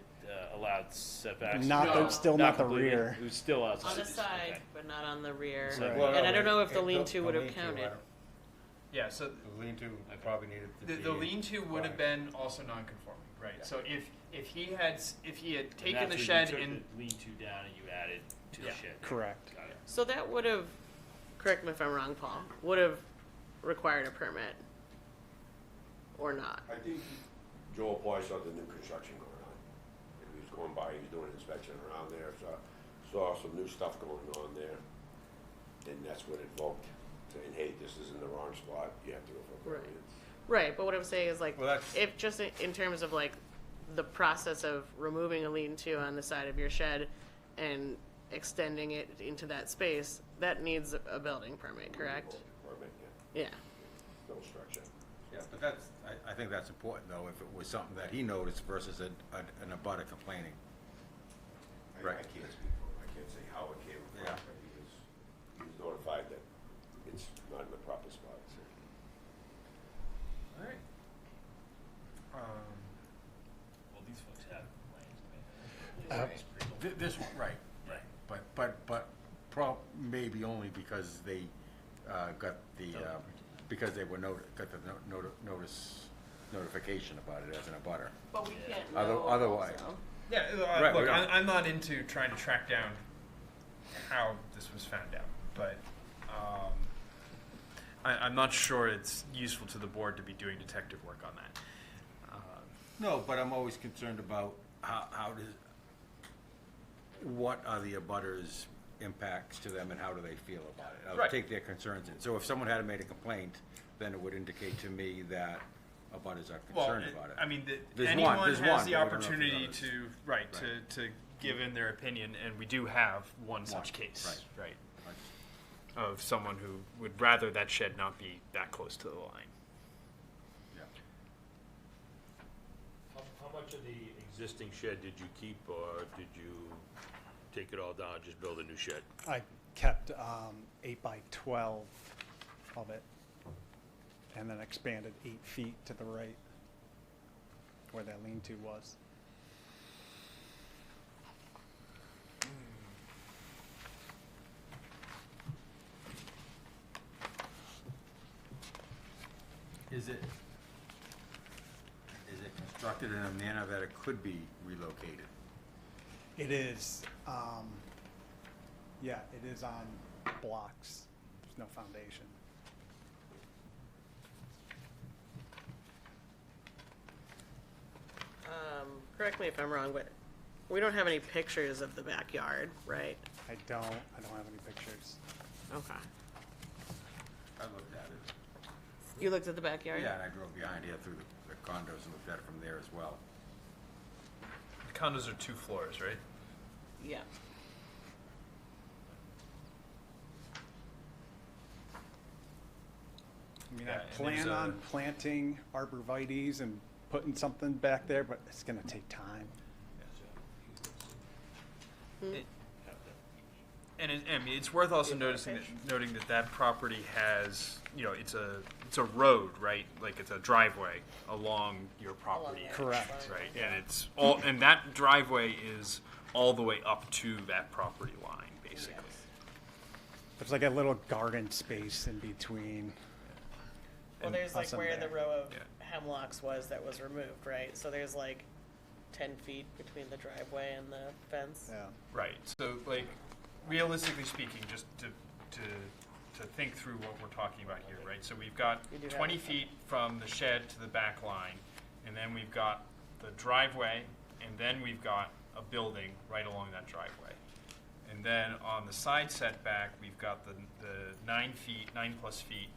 allowed setbacks? Not the- still not the completely. rear. It was still outside. On the Okay. side, but not on the rear. Right. Well, And I no, don't know if the it- lean-to would have lean-to, counted. Yeah, so The lean-to probably needed to be. the lean-to would have Right. been also non-conforming, right? So if he had And taken that's the where shed you took and the lean-to down and you added to the Yeah. shed. Correct. Got it. So that would have, correct me if I'm wrong, Paul, would have required a permit or not? I think Joel probably saw the new construction going on. He was going by, he was doing an inspection around there, saw some new stuff going on there. And that's what it evoked, saying, hey, this is in the wrong spot, you have to go for a Right. permit. Right, but what I'm saying is like, Well, that's- if just in terms of like the process of removing a lean-to on the side of your shed and extending it into that space, that needs a building permit, correct? Permit, yeah, Yeah. no structure. Yeah, but that's, I think that's important, though, if it was something that he noticed versus an abutter complaining. I Right. can't speak for him, I can't say how it came Yeah. about, but he was notified that it's not in the proper spot, so. all right. Well, these folks have complaints. This, right, but maybe only because they, got the, because they were got the notification about it as an abutter. But we can't Otherwise- Yeah, Right, look, we don't- I'm not into trying to track down how this was found out, but I'm not sure it's useful to the board to be doing detective work on that. No, but I'm always concerned about what are the abutters' impacts to them and how do they feel about it? I'll Right. take their concerns in. So if someone had made a complaint, then it would indicate to me that abutters are concerned about it. I mean, There's anyone one, there's has one, the but we don't know if there's opportunity others. to, Right. to give in their opinion, and we do have one such case, right? Of someone who would rather that shed not be that close to the line. Yeah. How much of the existing shed did you keep, or did you take it all down, just build a new shed? I kept 8 by 12 of it, and then expanded 8 feet to the right, where that lean-to was. Is it constructed in a manner that it could be relocated? It is, yeah, it is on blocks. There's no foundation. Correct me if I'm wrong, but we don't have any pictures of the backyard, right? I don't have any pictures. Okay. I looked at it. You looked at the backyard? Yeah, and I drove behind here through the condos and looked at it from there as well. The condos are 2 floors, right? Yeah. I mean, Yeah, I and plan there's on a- planting arborvitae's and putting something back there, but it's gonna take time. And I mean, it's worth also noting that that property has, it's a road, right? Like it's a driveway along your property. edge, Correct. Right, and that driveway is all the way up to that property line, basically. There's like a little garden space in between. Well, And there's like us and where there. the row of Yeah. hemlocks was that was removed, right? So there's like 10 feet between the driveway and the fence. Yeah. Right. So, like, realistically speaking, just to think through what we're talking about here, right? So we've got You do have 20 it. feet from the shed to the back line, and then we've got the driveway, and then we've got a building right along that driveway. And then on the side setback, we've got the 9 plus feet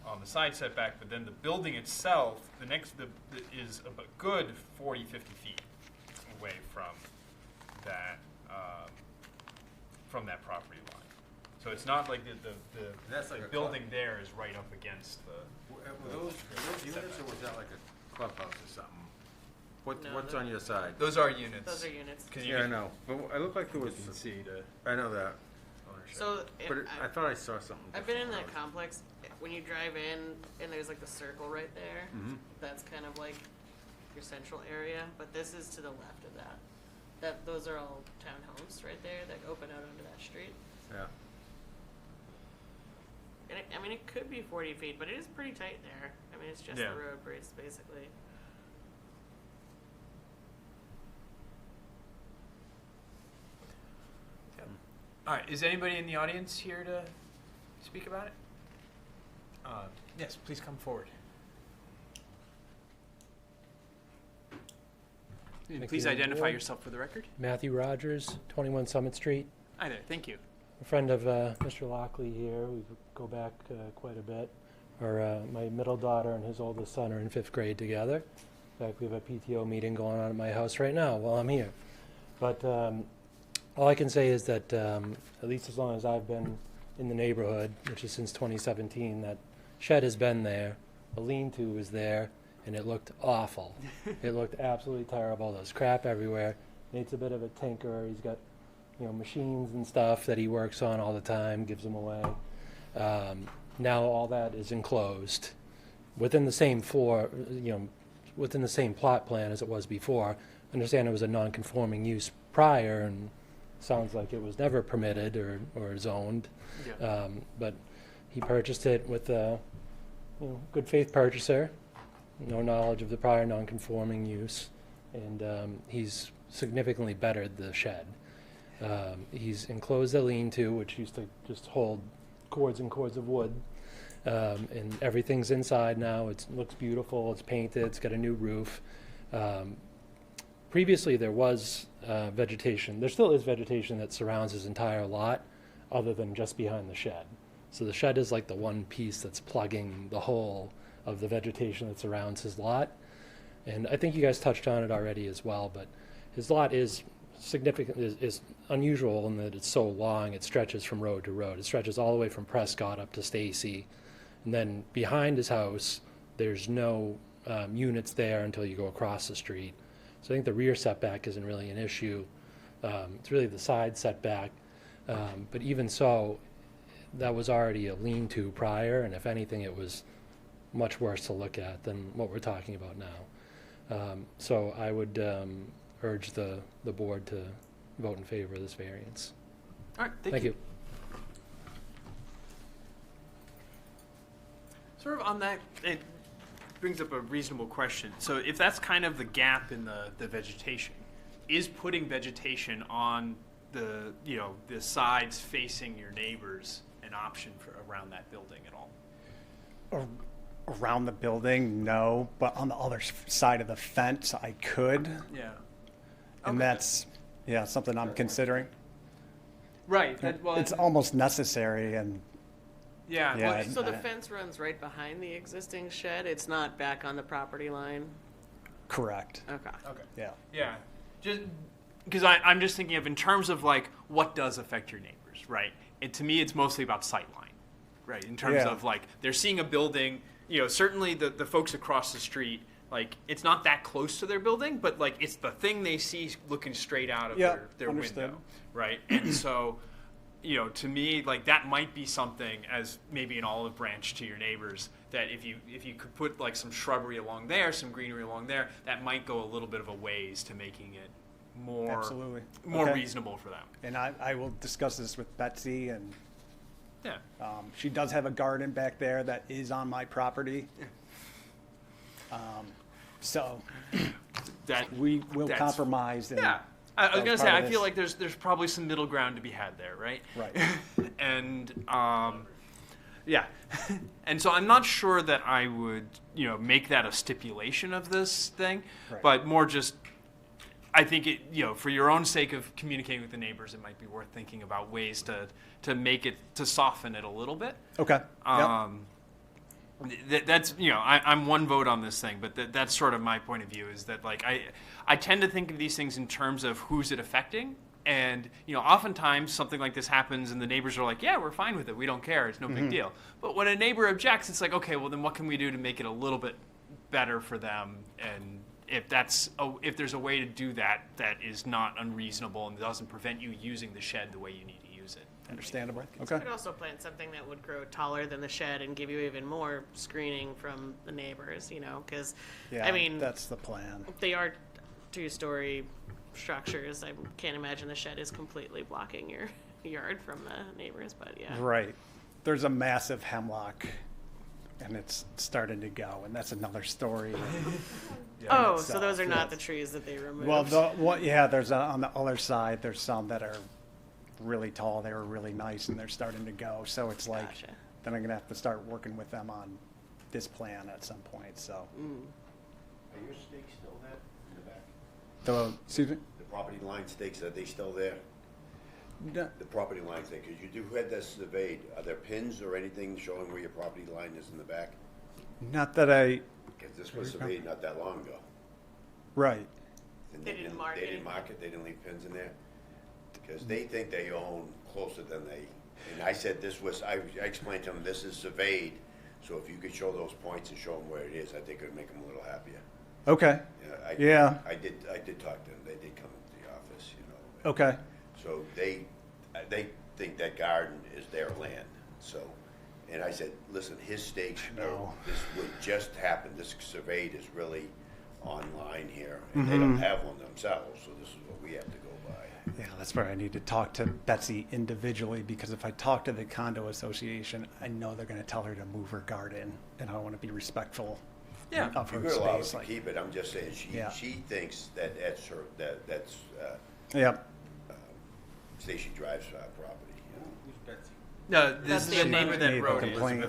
on the side setback, but then the building itself, is a good 40, 50 feet away from that property line. So it's not like the That's like a building there is right up against the. Were those units, or was that like a clubhouse or something? No, What's those- on your side? Those are units. Those are units. 'Cause you Yeah, I can- know, but it looked like there you was, can see the I know that, ownership. So but I thought I saw something I've been in different that complex. When you drive in and there's like the circle right there, Mhm. that's kind of like your central area. But this is to the left of that. Those are all townhomes right there that open out onto that street. Yeah. And I mean, it could be 40 feet, but it is pretty tight there. I mean, it's just Yeah. the road bridge basically. All right, is anybody in the audience here to speak about it? Yes, please come forward. And Thank please you, identify Board. yourself for the record. Matthew Rogers, 21 Summit Street. Hi there, thank you. A friend of Mr. Lockley here. We go back quite a bit. My middle daughter and his oldest son are in 5th grade together. In fact, we have a PTO meeting going on at my house right now while I'm here. But all I can say is that at least as long as I've been in the neighborhood, which is since 2017, that shed has been there, a lean-to is there, and it looked awful. It looked absolutely terrible. There's crap everywhere. Nate's a bit of a tinkerer. He's got, machines and stuff that he works on all the time, gives them away. Now all that is enclosed within the same floor, within the same plot plan as it was before. I understand it was a non-conforming use prior, and sounds like it was never permitted or zoned. Yeah. But he purchased it with a good faith purchaser, no knowledge of the prior non-conforming use, and he's significantly bettered the shed. He's enclosed a lean-to, which used to just hold cords and cords of wood, and everything's inside now. It looks beautiful. It's painted. It's got a new roof. Previously, there was vegetation. There still is vegetation that surrounds his entire lot, other than just behind the shed. So the shed is like the one piece that's plugging the whole of the vegetation that surrounds his lot. And I think you guys touched on it already as well, but his lot is significant, is unusual in that it's so long. It stretches from road to road. It stretches all the way from Prescott up to Stacy. And then behind his house, there's no units there until you go across the street. So I think the rear setback isn't really an issue. It's really the side setback. But even so, that was already a lean-to prior, and if anything, it was much worse to look at than what we're talking about now. So I would urge the board to vote in favor of this variance. All right, Thank you. Sort of on that, it brings up a reasonable question. So if that's kind of the gap in the vegetation, is putting vegetation on the sides facing your neighbors an option for around that building at all? Around the building, no, but on the other side of the fence, I could. Yeah. And that's, something I'm considering. Right. It's almost necessary, and Yeah. Yeah, well, So the fence runs right behind the existing shed. It's not back on the property line. correct, Okay. okay. yeah. Yeah. Just because I'm just thinking of in terms of like what does affect your neighbors, right? And to me, it's mostly about sightline, right? In terms Yeah. of like they're seeing a building. Certainly the folks across the street, like it's not that close to their building, but like it's the thing they see looking straight out of Yeah, their understood. window, right? And so, to me, like that might be something as maybe an olive branch to your neighbors that if you could put like some shrubbery along there, some greenery along there, that might go a little bit of a ways to making it more Absolutely. more Okay. reasonable for them. And I will discuss this with Betsy, and Yeah. she does have a garden back there that is on my property. So That we will that's- compromise. And Yeah. I was as gonna say, part I of feel this. like there's probably some middle ground to be had there, right? Right. And yeah, and so I'm not sure that I would make that a stipulation of this thing, Right. but more just I think it for your own sake of communicating with the neighbors, it might be worth thinking about ways to make it to soften it a little bit. Okay. Yep. That's I'm one vote on this thing, but that's sort of my point of view is that like I tend to think of these things in terms of who's it affecting, And, oftentimes something like this happens and the neighbors are like, yeah, we're fine with it. We don't care. It's no big deal. But when a neighbor objects, it's like, okay, well, then what can we do to make it a little bit better for them? And if there's a way to do that is not unreasonable and doesn't prevent you using the shed the way you need to use it. Understandable. You Okay. could also plant something that would grow taller than the shed and give you even more screening from the neighbors, because, Yeah, I mean, that's the plan. they are two-story structures. I can't imagine the shed is completely blocking your yard from the neighbors, but yeah. Right. There's a massive hemlock, and it's starting to go, and that's another story. Oh, itself, so those are not yes. the trees that they removed. Well, there's on the other side, there's some that are really tall. They were really nice, and they're starting to go. So it's like, Gotcha. then I'm gonna have to start working with them on this plan at some point. So Are your stakes still there in the back? excuse me. The property line stakes, are they still there? No, The property lines there, because you do have that surveyed. Are there pins or anything showing where your property line is in the back? not that I. Because this was surveyed not that long ago. Right. And They didn't mark They it. didn't mark it, they didn't leave pins in there? Because they think they own closer than they, and I said I explained to them, this is surveyed, so if you could show those points and show them where it is, I think it would make them a little happier. Okay. Yeah. I did talk to them, they did come into the office, you know. Okay. So they think that garden is their land, so, and I said, listen, his stakes, this would just happen, this surveyed is really online here, and they don't have one themselves, so this is what we have to go by. Yeah, that's where I need to talk to Betsy individually, because if I talk to the condo association, I know they're going to tell her to move her garden, and I want to be respectful of You her could allow us space. to Like, keep it, I'm just saying, Yeah. she thinks that that's her, that's yep. Stacy Drive's property, you know. Who's Betsy? No, this That's is the the neighbor that neighbor wrote it. complaint.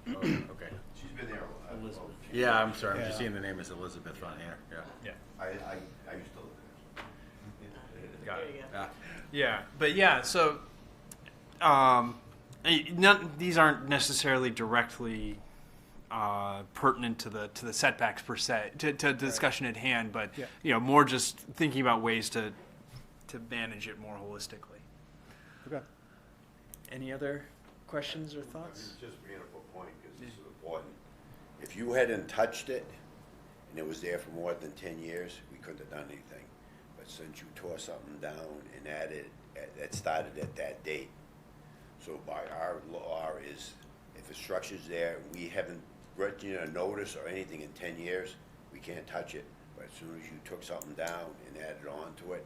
Okay. She's been there a while. Elizabeth. Yeah, I'm sorry, I'm just Yeah. seeing the name as Elizabeth on here, yeah. I used to live there. Got There it. you go. Yeah. Yeah, but yeah, so these aren't necessarily directly pertinent to the setbacks per se, to the discussion at hand, but Yeah. more just thinking about ways to manage it more holistically. Okay. Any other questions or thoughts? It's just bringing up a point, because this is important. If you hadn't touched it, and it was there for more than 10 years, we couldn't have done anything. But since you tore something down and added, that started at that date. So by our law is, if a structure's there, we haven't written you a notice or anything in 10 years, we can't touch it. But as soon as you took something down and added on to it,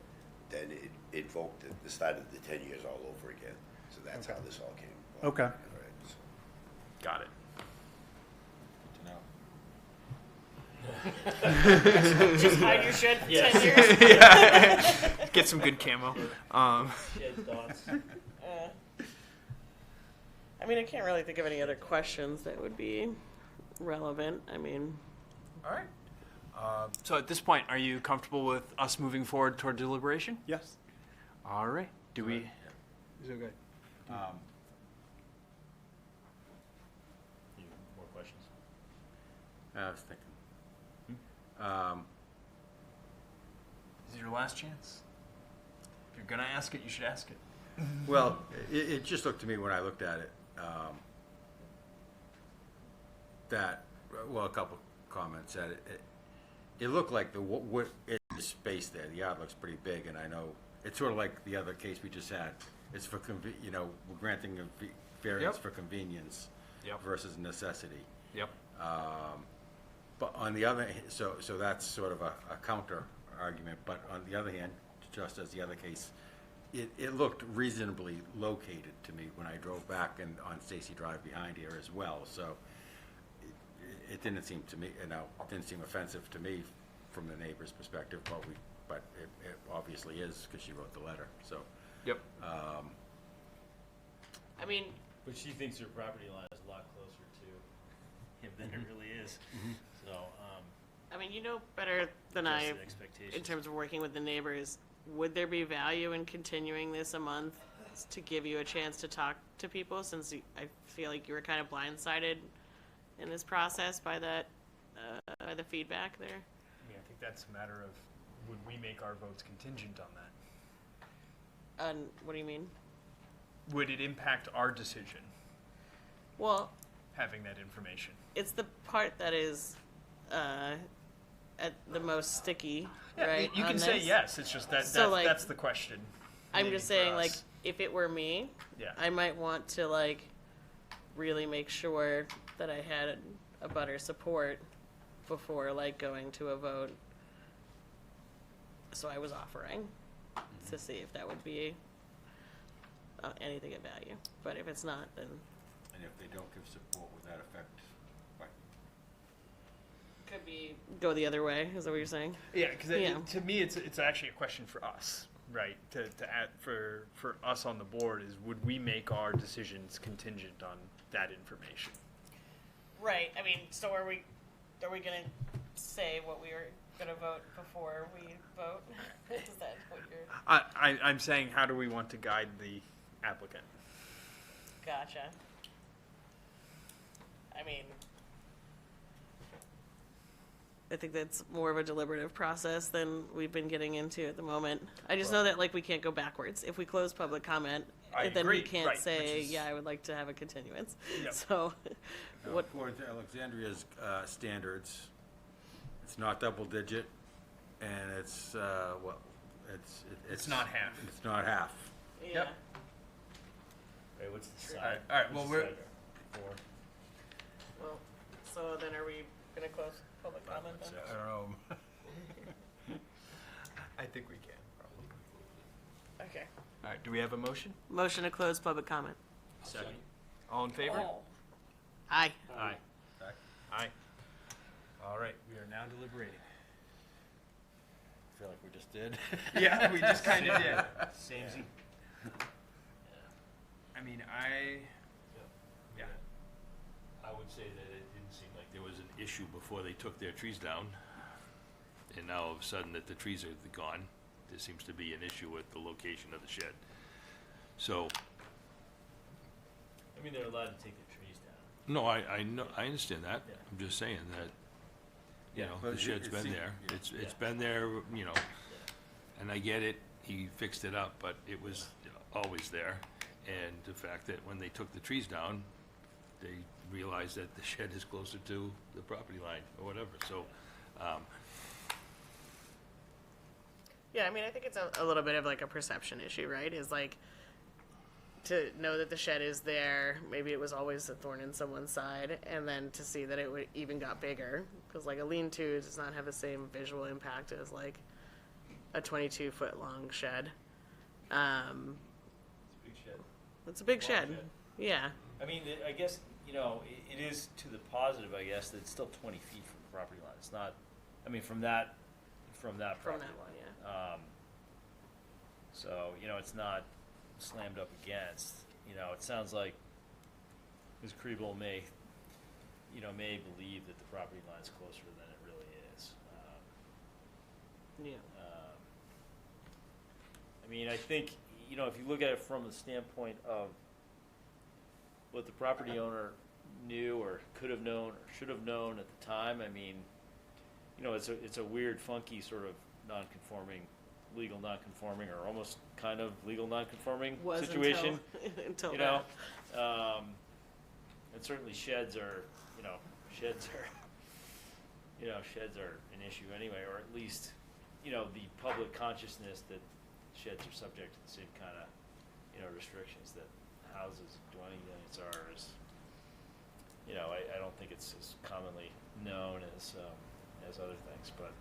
then it invoked the start of the 10 years all over again. So that's how this all came about. Okay. All right, so- Got it. Good to know. Just hide your shed for Yes. 10 years. Get some good camo. Shed thoughts. I mean, I can't really think of any other questions that would be relevant. I mean, All right. So at this point, are you comfortable with us moving forward toward deliberation? Yes. All right. Do we? Is it good? More questions? I was thinking. This is your last chance. If you're gonna ask it, you should ask it. Well, it just looked to me when I looked at it, a couple comments that it looked like what is space there. The yard looks pretty big, and I know it's sort of like the other case we just had. It's for we're granting a variance Yep. for convenience Yep. versus necessity. Yep. But on the other, so that's sort of a counter argument. But on the other hand, just as the other case, it looked reasonably located to me when I drove back and on Stacy Drive behind here as well. So it didn't seem to me, it didn't seem offensive to me from the neighbor's perspective. But it obviously is because she wrote the letter. So Yep. I mean, But she thinks her property line is a lot closer to him than it really is. So, you know better than I, adjusted expectations. in terms of working with the neighbors. Would there be value in continuing this a month to give you a chance to talk to people, since I feel like you were kind of blindsided in this process by that, by the feedback there? I think that's a matter of would we make our votes contingent on that? What do you mean? Would it impact our decision, Well, having that information? it's the part that is at the most sticky, right? You on can say this. yes, it's just that, So, like, that's the question. I'm maybe just for saying, like, us. if it were me, Yeah. I might want to, like, really make sure that I had a butter support before, like, going to a vote. So I was offering to see if that would be anything of value. But if it's not, then And if they don't give support, would that affect, right? could be go the other way. Is that what you're saying? Yeah, because Yeah. to me, it's actually a question for us, right? To add for us on the board is, would we make our decisions contingent on that information? Right. I mean, so are we gonna say what we were gonna vote before we vote? Is that what you're? I'm saying, how do we want to guide the applicant? Gotcha. I mean, I think that's more of a deliberative process than we've been getting into at the moment. I just know that, like, we can't go backwards. If we close public comment, I then agree, we can't right, say, which is- yeah, I would like to have a continuance. Yep. So, Now, what, according to Alexandria's standards, it's not double digit, and it's, well, It's not half. It's not half. yeah. Yep. Right, what's the All side? right, all right, well, What's the we're- side yard? 4. Well, so then are we gonna close public comment then? I don't know. I think we can, probably. Okay. All right, do we have a motion? Motion to close public comment. Second. All in favor? Aye. Aye. Aye. All right, we are now deliberating. I feel like we just did. Yeah, we just kind of did. Samesy. I mean, yeah. I would say that it didn't seem like there was an issue before they took their trees down. And now all of a sudden that the trees are gone, there seems to be an issue with the location of the shed. So, I mean, they're allowed to take their trees down. no, I know, I understand that. Yeah. I'm just saying that, you Yeah. know, But the shed's it been seemed- there. yeah. It's Yeah. been there, you know, and I get it, he fixed it up, but it was always there. And the fact that when they took the trees down, they realized that the shed is closer to the property line or whatever, so, Yeah, I mean, I think it's a little bit of like a perception issue, right? Is like to know that the shed is there. Maybe it was always a thorn in someone's side, and then to see that it even got bigger, because like a lean-to does not have the same visual impact as like a 22-foot long shed. It's a big shed. It's a big Long shed. shed. Yeah. I mean, I guess, you know, it is to the positive, I guess, that it's still 20 feet from the property line. It's not, I mean, from that From property that one, yeah. So, you know, it's not slammed up against. You know, it sounds like Ms. Kriebel may believe that the property line's closer than it really is. Yeah. I mean, I think, you know, if you look at it from the standpoint of what the property owner knew or could have known or should have known at the time, I mean, you know, it's a weird, funky sort of legal non-conforming, or almost kind of legal non-conforming Was situation. until You know, that. and certainly sheds are an issue anyway, or at least, you know, the public consciousness that sheds are subject to the same kind of, you know, restrictions that houses, dwelling units are. You know, I don't think it's as commonly known as other things, but.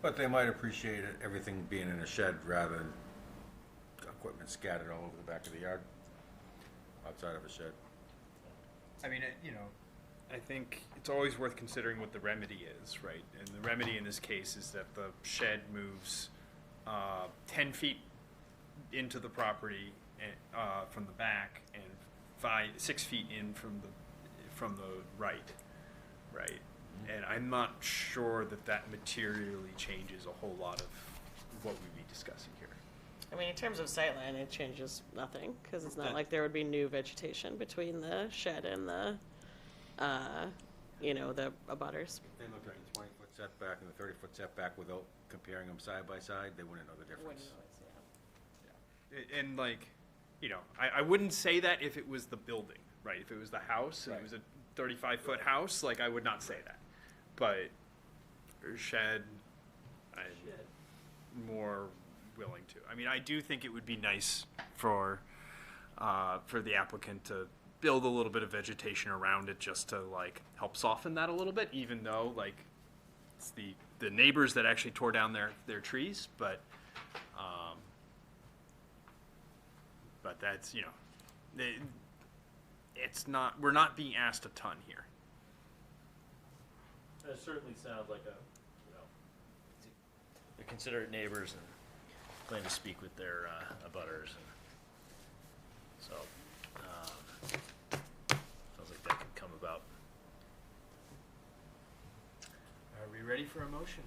But they might appreciate it, everything being in a shed rather than equipment scattered all over the back of the yard, outside of a shed. I mean, you know, I think it's always worth considering what the remedy is, right? And the remedy in this case is that the shed moves 10 feet into the property from the back, and 6 feet in from the right. And I'm not sure that materially changes a whole lot of what we'd be discussing here. I mean, in terms of sightline, it changes nothing, because it's not like there would be new vegetation between the shed and the, the abutters. If they looked at the 20-foot setback and the 30-foot setback without comparing them side by side, they wouldn't know the difference. Wouldn't know it's and like, you know, I wouldn't say that if it was the building, right? If it was the house and it was a 35-foot house, like I would not say that. But shed, I'm more willing to. I mean, I do think it would be nice for the applicant to build a little bit of vegetation around it just to like help soften that a little bit, even though like it's the neighbors that actually tore down their trees, but that's, you know, it's not, we're not being asked a ton here. It certainly sounds like they're considerate neighbors and plan to speak with their abutters, and so sounds like that could come about. Are we ready for a motion?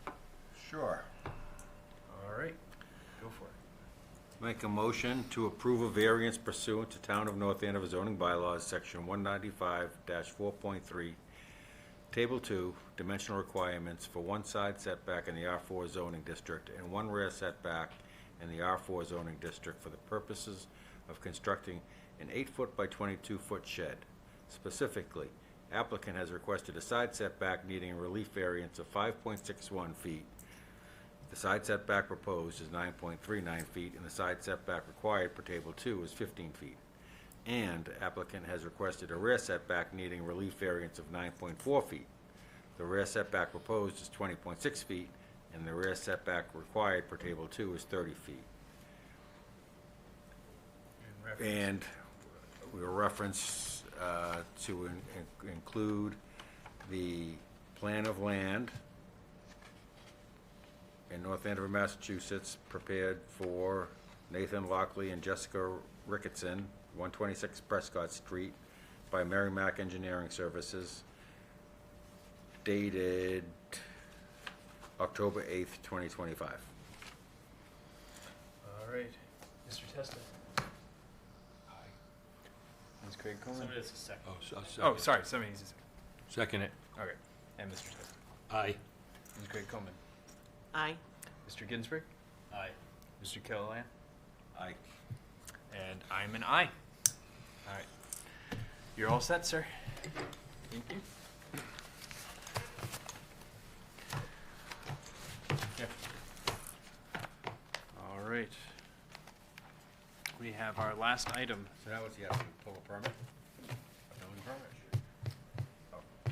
Sure. All right, go for it. Make a motion to approve a variance pursuant to Town of North Andover zoning bylaws, section 195-4.3, Table 2, dimensional requirements for one side setback in the R4 zoning district and one rear setback in the R4 zoning district for the purposes of constructing an 8-foot by 22-foot shed. Specifically, applicant has requested a side setback needing a relief variance of 5.61 feet. The side setback proposed is 9.39 feet, and the side setback required per Table 2 is 15 feet. And applicant has requested a rear setback needing relief variance of 9.4 feet. The rear setback proposed is 20.6 feet, and the rear setback required per Table 2 is 30 feet. And we will reference to include the plan of land in North Andover, Massachusetts, prepared for Nathan Lockley and Jessica Ricketson, 126 Prescott Street, by Merrimack Engineering Services, dated October 8th, 2025. All right, Mr. Testa. Ms. Craig Coleman. Somebody has a second. Oh, sorry, somebody needs a second. Second it. Okay, and Mr. Testa. Aye. Ms. Craig Coleman. Aye. Mr. Ginsburg. Aye. Mr. Callahan. Aye. And I'm an aye. All right. You're all set, sir. Thank you. All right. We have our last item. So now it's you have to pull a permit? Building permit? Oh. I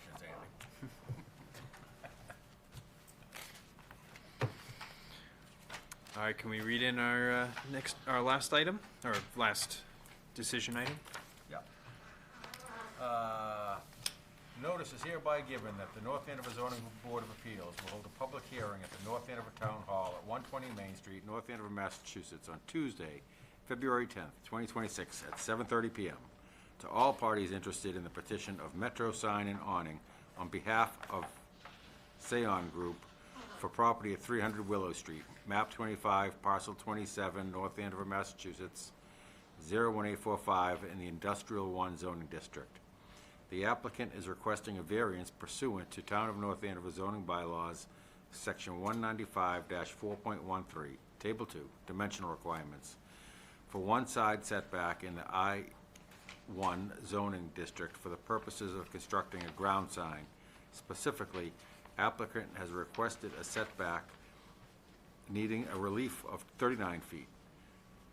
shouldn't say anything. All right, can we read in our last item, or last decision item? Yeah. Notice is hereby given that the North Andover Zoning Board of Appeals will hold a public hearing at the North Andover Town Hall at 120 Main Street, North Andover, Massachusetts, on Tuesday, February 10th, 2026, at 7:30 p.m. to all parties interested in the petition of Metro Sign and Awning on behalf of Seon Group for property at 300 Willow Street, map 25, parcel 27, North Andover, Massachusetts, 01845 in the Industrial 1 zoning district. The applicant is requesting a variance pursuant to Town of North Andover zoning bylaws, section 195-4.13, table 2, dimensional requirements, for one side setback in the I-1 zoning district for the purposes of constructing a ground sign. Specifically, applicant has requested a setback needing a relief of 39 feet.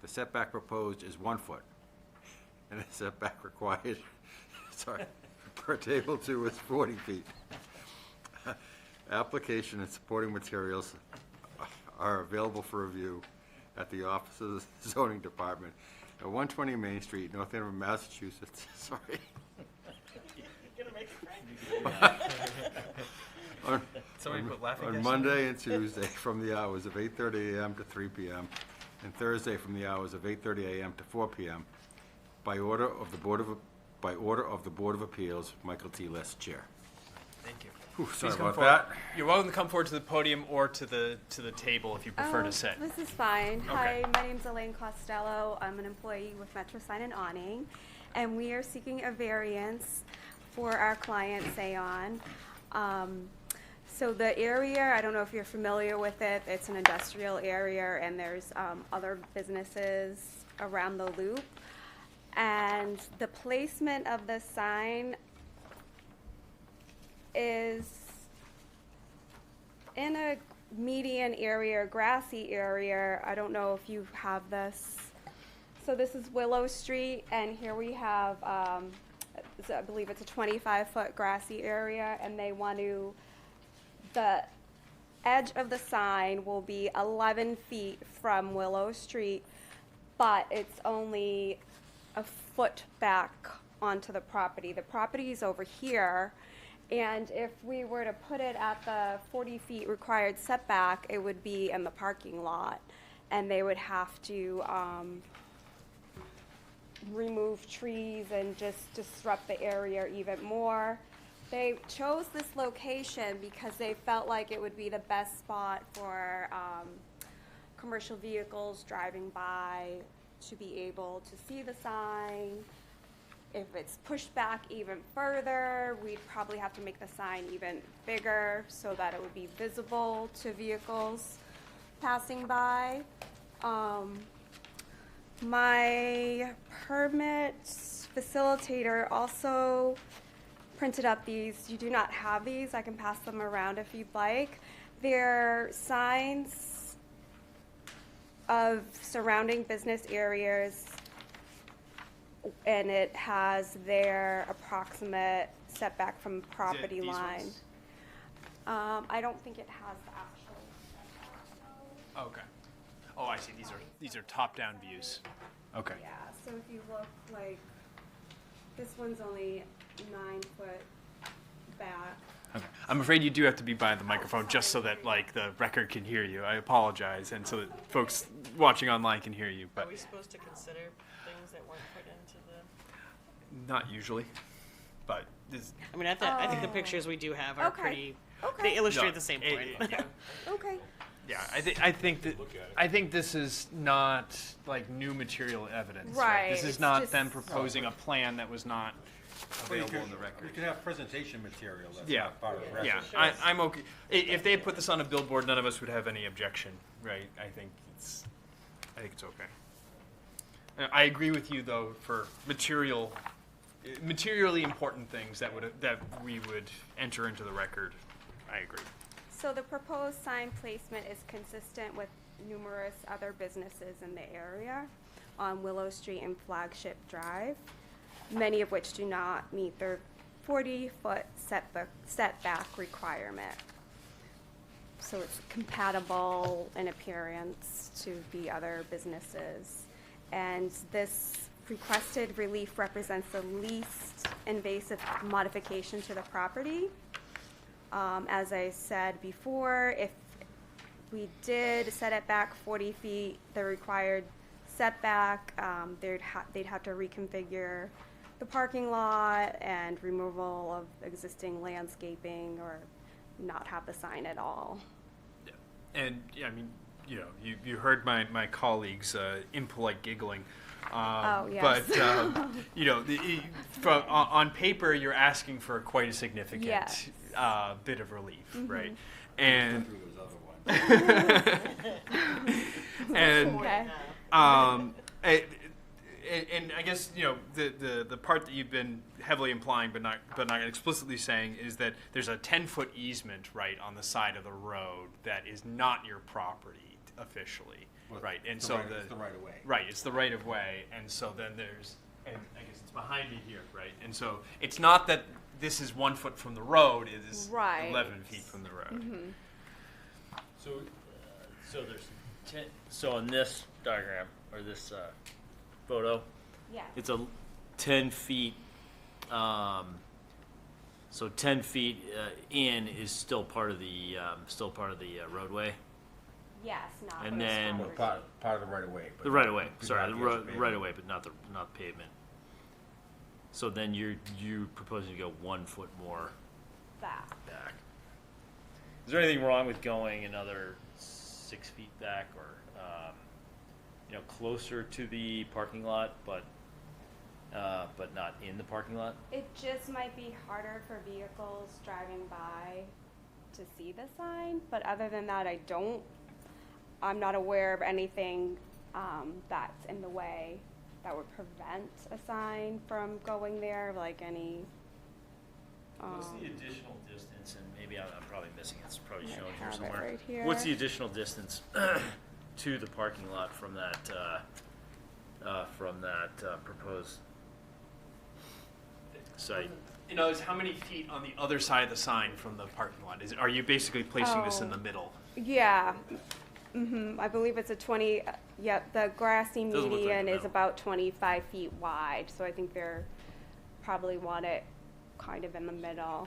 The setback proposed is 1 foot, and the setback required, per Table 2 is 40 feet. Application and supporting materials are available for review at the office of the zoning department at 120 Main Street, North Andover, Massachusetts. Sorry. Somebody put laughing On gas Monday and Tuesday from the hours of 8:30 a.m. to 3 p.m. and Thursday from the hours of 8:30 a.m. to 4 p.m. by order of the Board of Appeals, Michael T. List, Chair. Thank you. Whew, sorry Please come about forward. that. You're welcome to come forward to the podium or to the table if you prefer to sit. This is fine. Okay. Hi, my name's Elaine Costello. I'm an employee with Metro Sign and Awning, and we are seeking a variance for our client, Seon. So the area, I don't know if you're familiar with it, it's an industrial area and there's other businesses around the loop. And the placement of the sign is in a median area, grassy area. I don't know if you have this. So this is Willow Street, and here we have, I believe it's a 25-foot grassy area, and they want to, the edge of the sign will be 11 feet from Willow Street, but it's only a foot back onto the property. The property is over here, and if we were to put it at the 40 feet required setback, it would be in the parking lot, and they would have to remove trees and just disrupt the area even more. They chose this location because they felt like it would be the best spot for commercial vehicles driving by to be able to see the sign. If it's pushed back even further, we'd probably have to make the sign even bigger so that it would be visible to vehicles passing by. My permit facilitator also printed up these. You do not have these. I can pass them around if you'd like. They're signs of surrounding business areas, and it has their approximate setback from property these line. ones? I don't think it has the actual setback. Okay. Oh, I see. These are top-down views. Okay. Yeah, so if you look, like, this one's only 9 foot back. Okay. I'm afraid you do have to be by the microphone just so that like the record can hear you. I apologize, and so that folks watching online can hear you. Are But we supposed to consider things that weren't put into the? not usually. But this, I mean, I think the Oh. pictures we do have are Okay. pretty. Okay. They illustrate No, the same it- point. yeah. Okay. Yeah, I think this is not like new material evidence. Right, This is it's not just- them proposing a plan that was not available in the You record. could have presentation material that's Yeah. not part of the record. Yeah, I'm okay. If they had put this on a billboard, none of us would have any objection, right? I think it's okay. I agree with you though for materially important things that we would enter into the record. I agree. So the proposed sign placement is consistent with numerous other businesses in the area on Willow Street and Flagship Drive, many of which do not meet their 40-foot setback requirement. So it's compatible in appearance to the other businesses. And this requested relief represents the least invasive modification to the property. As I said before, if we did set it back 40 feet, the required setback, they'd have to reconfigure the parking lot and removal of existing landscaping or not have the sign at all. And yeah, I mean, you heard my colleagues impolite giggling. Oh, yes. But on paper, you're asking for quite a significant Yes. bit of relief, right? And Through those other ones. and Okay. and I guess the part that you've been heavily implying but not explicitly saying is that there's a 10-foot easement right on the side of the road that is not your property officially, Well, right? And it's so it's the right of way. right, it's the right of way, and so then there's, and I guess it's behind me here, right? And so it's not that this is 1 foot from the road; it is Right. 11 feet from the road. So there's so in this diagram or this photo, Yes. it's a 10 feet. So 10 feet in is still part of the roadway. Yes, not. And for the then- Well, property. part of the right of way. but The right of way. not- Sorry, not the the edge of right of way, but not the pavement. So then you're proposing to go 1 foot more Back. back. Is there anything wrong with going another 6 feet back, or closer to the parking lot, but not in the parking lot? It just might be harder for vehicles driving by to see the sign, but other than that, I'm not aware of anything that's in the way that would prevent a sign from going there, like any. What's the additional distance, and maybe I'm probably missing it, it's probably Might shown here have it somewhere. right here. What's the additional distance to the parking lot from that proposed site? You know, is how many feet on the other side of the sign from the parking lot? Are you basically placing this in the middle? Yeah. I believe it's a 20. The grassy Doesn't look like median the is middle. about 25 feet wide, so I think they're probably want it kind of in the middle.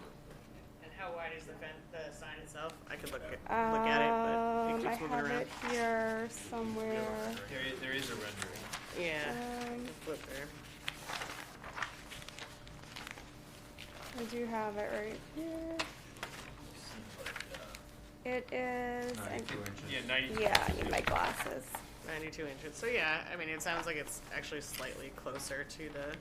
And how wide is the sign itself? I could look at it, but it I keeps moving have around. it here somewhere. There is a rendering. Yeah. I can flip there. I do have it right here. It is. 92 inches. Yeah, 90. Yeah, I need my glasses. 92 inches. So yeah, I mean, it sounds like it's actually slightly closer to the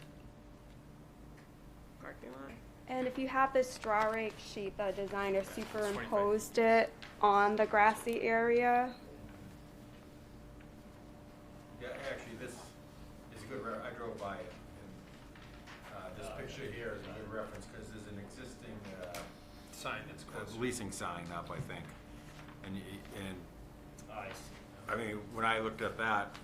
parking lot. And if you have this straw rake sheet, the designer superimposed it on the grassy area. Yeah, actually, this is a good, I drove by it, and this picture here is a good reference, because there's an existing Sign that's close. leasing sign up, I think. And I see. I mean, when I looked at that,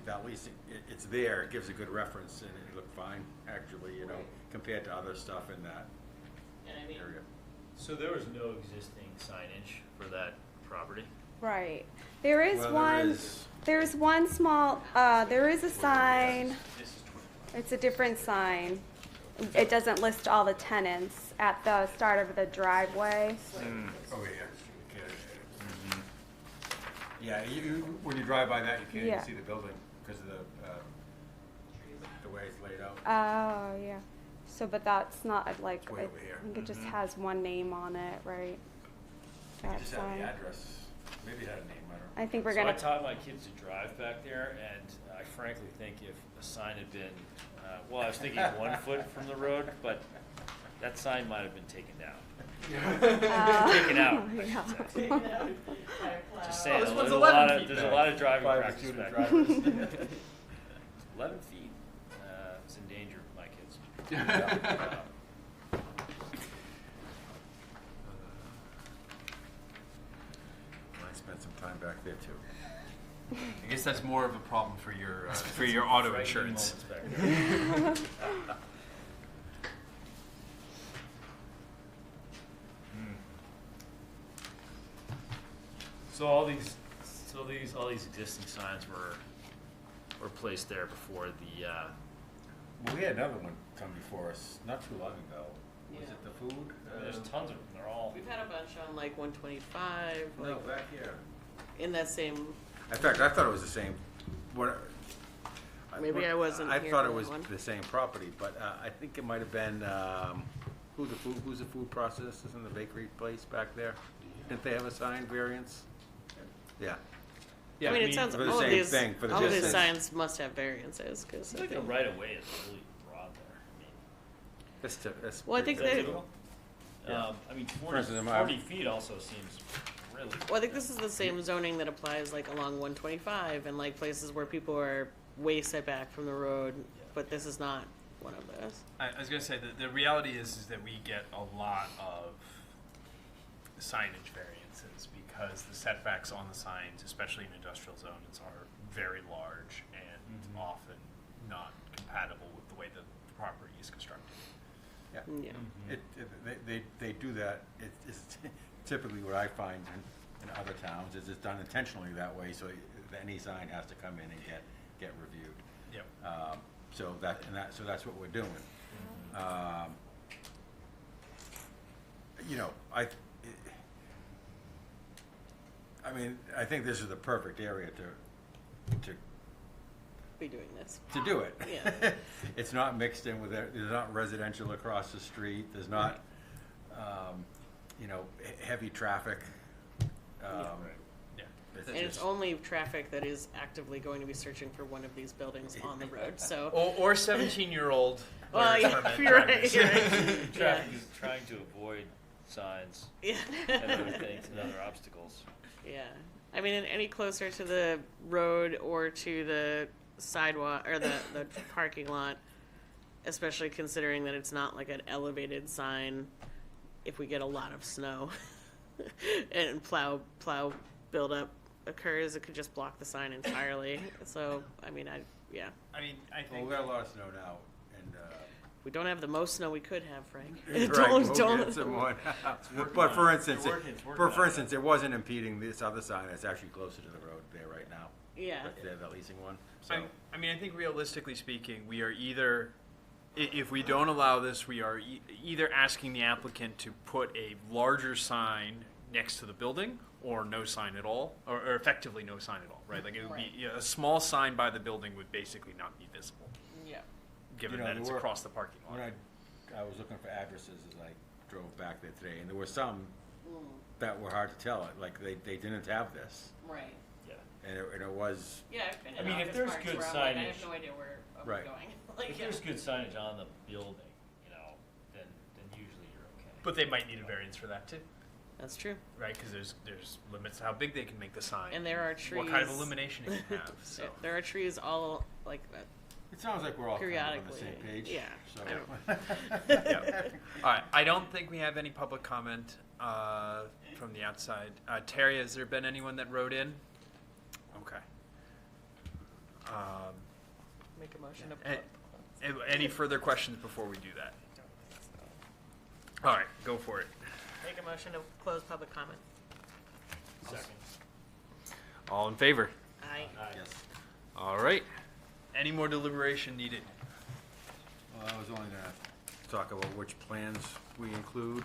that leasing, it's there, it gives a good reference, and it looked fine, actually, you know, compared to other stuff in that And I mean, area. So there was no existing signage for that property? Right. There is Well, one. there is, There's one small. There is a sign. This is 25. It's a different sign. It doesn't list all the tenants at the start of the driveway. oh, yeah. Yeah, when you drive by that, you can't Yeah. even see the building because of the way it's laid out. Oh, yeah. So, but that's not like, It's way over here. I think it just has one name on it, right? I think That it just had sign. the address, maybe it had a name, I don't know. I think we're So I gonna, taught my kids to drive back there, and I frankly think if a sign had been, well, I was thinking 1 foot from the road, but that sign might have been taken down. Taken out. I should say. Just saying, this there's one's a 11 lot of, feet there's a back. lot of driving Five practice student back there. drivers. 11 feet, it's in danger, my kids. I spent some time back there too. I guess that's more of a problem for your auto Frightening insurance. moments back there. So all these existing signs were placed there before the, Well, we had another one come before us not too long ago. Was Yeah. it the food? there's tons of them, they're all. we've had a bunch on like 125, No, like back here. in that same. In fact, I thought it was the same. Maybe I wasn't I here thought for it that was one. the same property, but I think it might have been, who's the food processors in the bakery place back there? Didn't they have a sign variance? Yeah. Yeah, I mean, it sounds for the all of same these thing, for the all of these distance. signs must have variances because. Seems like the right of way is really broad there. That's Well, I think Is that they. typical? Yeah. I mean, For 40, instance, 40 feet also seems really. Well, I think this is the same zoning that applies like along 125 and like places where people are way set back from the road, but this is not one of those. I was going to say that the reality is that we get a lot of signage variances because the setbacks on the signs, especially in industrial zones, are very large and often not compatible with the way that the property is constructed. Yeah. Yeah. They do that, it's typically what I find in other towns, is it's done intentionally that way, so any sign has to come in and get reviewed. Yep. So that's what we're doing. You know, I mean, I think this is the perfect area to Be doing this. do it. Yeah. It's not mixed in with it, there's not residential across the street, there's not, you know, heavy traffic. Yeah. And it's only traffic that is actively going to be searching for one of these buildings on the road. So. Or 17-year-old. Well, yeah, you're right. You're right. Traffic is trying to avoid signs Yeah. and other things and other obstacles. Yeah. I mean, any closer to the road or to the sidewalk or the parking lot, especially considering that it's not like an elevated sign if we get a lot of snow and plow buildup occurs, it could just block the sign entirely. So, I mean, I I Well, think we got a lot of snow now, and, we don't have the most snow we could have, Frank. right, we'll don't. get some more now. working But on for it. instance, It's working for on it. instance, it wasn't impeding this other sign, it's actually closer to the road there right now. Yeah. Right there, that leasing one, so. I mean, I think realistically speaking, we are either, if we don't allow this, we are either asking the applicant to put a larger sign next to the building, or no sign at all, or effectively no sign at all, right? Like it would be, a small sign by the building would basically not be visible, Yeah. given You know, that there it's were- across the parking lot. When I was looking for addresses as I drove back there today, and there were some that were hard to tell, like they didn't have this, Right. Yeah. and it was, Yeah, I've been I mean, if there's good I have signage- no idea where I'm Right. going. Like, If there's good signage on the building, then usually you're okay. But they might need a variance for that too, That's true. right? Because there's limits to how big they can make the sign. And there are What kind of trees. illumination it can have, so. There are trees all like it sounds like we're all kind of on the same periodically. page. Yeah. So. Yeah. All right, I don't think we have any public comment from the outside. Terry, has there been anyone that wrote in? Okay. Make a motion to Any further questions before we do that? All right, go for it. make a motion to close public comment. Second. All in favor? Aye. Yes. All right. Any more deliberation needed? Well, I was only gonna talk about which plans we include.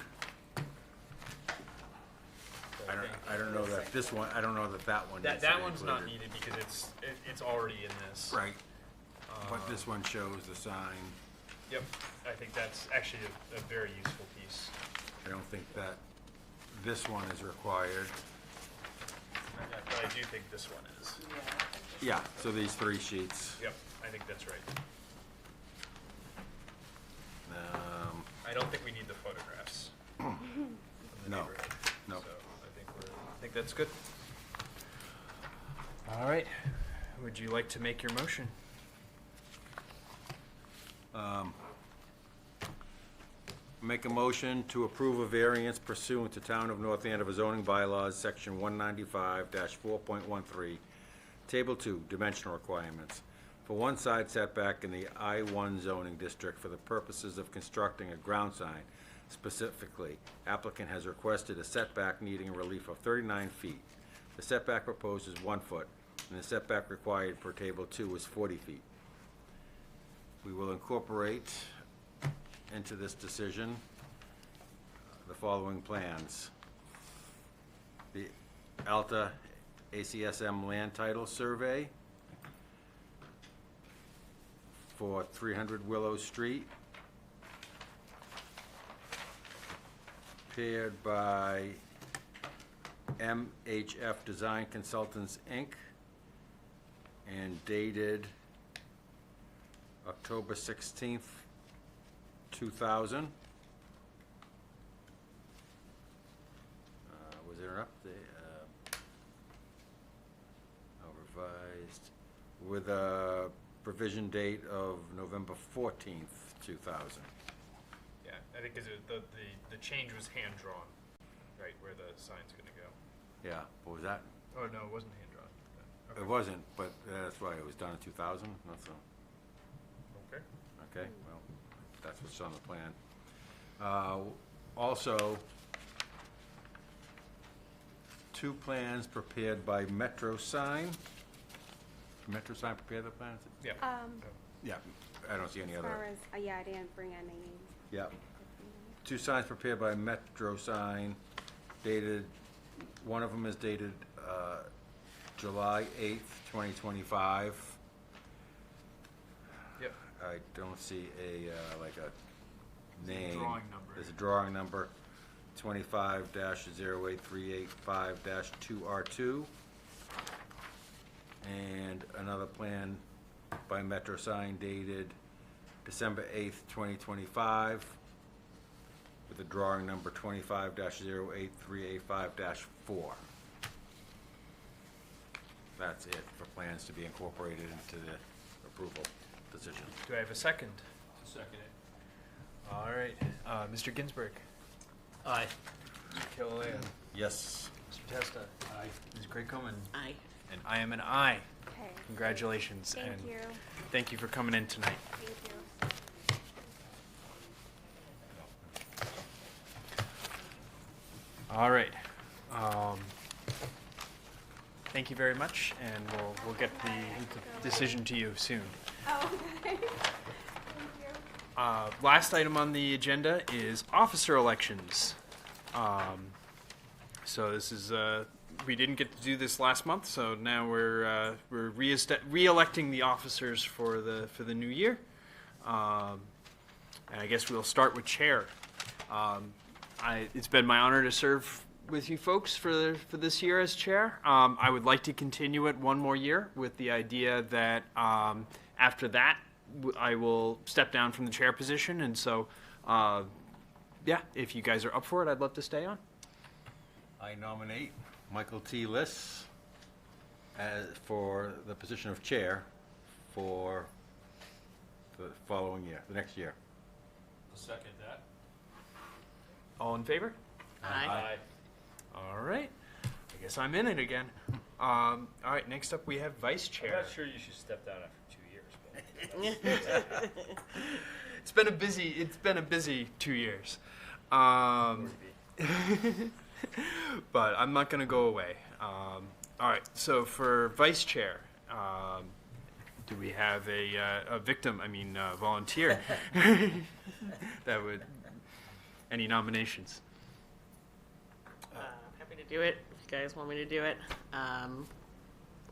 I don't know that this one, I don't know that that one needs to That be one's not included. needed because it's already in this. Right, but this one shows the sign. Yep. I think that's actually a very useful piece. I don't think that this one is required. But I do think this one is. Yeah, so these 3 sheets. Yep, I think that's right. Um, I don't think we need the photographs. from the No, neighborhood. no. So I think that's good. All right. Would you like to make your motion? Make a motion to approve a variance pursuant to Town of North Andover zoning bylaws, section 195-4.13, table 2, dimensional requirements, for one side setback in the I-1 zoning district for the purposes of constructing a ground sign. Specifically, applicant has requested a setback needing a relief of 39 feet. The setback proposed is 1 foot, and the setback required per table 2 is 40 feet. We will incorporate into this decision the following plans. The Alta ACSM land title survey for 300 Willow Street, prepared by MHF Design Consultants, Inc., and dated October 16th, 2000. Was there an update? Revised with a provision date of November 14th, 2000. Yeah, I think because the change was hand drawn, right, where the sign's going to go. Yeah, what was that? Oh, no, it wasn't hand drawn. Okay. It wasn't, but that's why it was done in 2000. That's all. Okay. Okay, well, that's what's on the plan. Also, 2 plans prepared by Metro Sign. Metro Sign prepared the plans? Yeah. Yeah, I don't see any As other. far as, yeah, I didn't bring any. Yeah. 2 signs prepared by Metro Sign dated, one of them is dated July 8th, 2025. Yep. I don't see a, like a name. drawing number. There's a drawing number, 25-08385-2R2. And another plan by Metro Sign dated December 8th, 2025. with the drawing number 25-08385-4. That's it for plans to be incorporated into the approval decision. Do I have a second? Second it. All right, Mr. Ginsburg. Aye. Mr. Killalea. Yes. Mr. Testa. Aye. Ms. Craig Coman. Aye. And I am an aye. Okay. Congratulations. Thank and you. Thank you for coming in tonight. Thank you. All right. Thank you very much, and we'll get the decision to you soon. Oh, okay. Thank you. Last item on the agenda is officer elections. So this is we didn't get to do this last month, so now we're re-electing the officers for the new year. And I guess we'll start with chair. It's been my honor to serve with you folks for this year as chair. I would like to continue it one more year with the idea that after that I will step down from the chair position. And so, yeah, if you guys are up for it, I'd love to stay on. I nominate Michael T. Liss for the position of chair for the following year, the next year. I'll second that. All in favor? Aye. All right. I guess I'm in it again. All right, next up we have vice I'm chair. not sure you should step down after 2 years, but It's been a busy 2 years. But I'm not going to go away. All right, so for vice chair, do we have a volunteer that would, any nominations? Happy to do it if you guys want me to do it.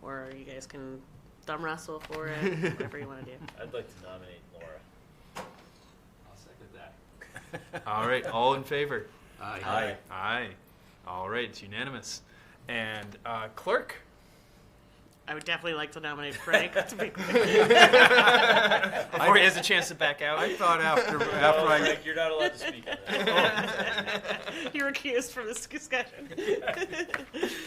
Or you guys can thumb wrestle for it, whatever you want to do. I'd like to nominate Laura. I'll second that. All right, all in favor? Aye. Aye. All right, it's unanimous. And clerk? I would definitely like to nominate Frank to be Before he has a chance to back out. I thought after No, I Frank, you're not allowed to speak on that. You're recused from this discussion.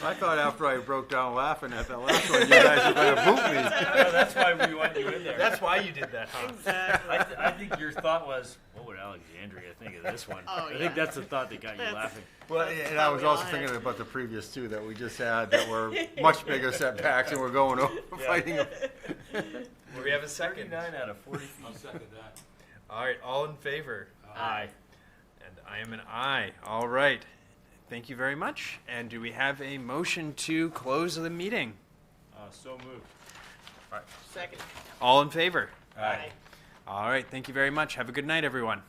after I broke down laughing at that last one, you guys were going to boot me. No, that's why we want you in there. That's why you did that, huh? Exactly. I think your thought was, what would Alexandria think of this one? Oh, I yeah. think that's the thought that got you That's- laughing. Well, and I was also thinking about the previous two that we just had that were much bigger setbacks, and we're going over fighting them. Do we have a second? 39 out of 40 feet. I'll second that. All right, all in favor? Aye. And I am an aye. All right. Thank you very much. And do we have a motion to close the meeting? So moved. Second. All in favor? Aye. All right. Thank you very much. Have a good night, everyone.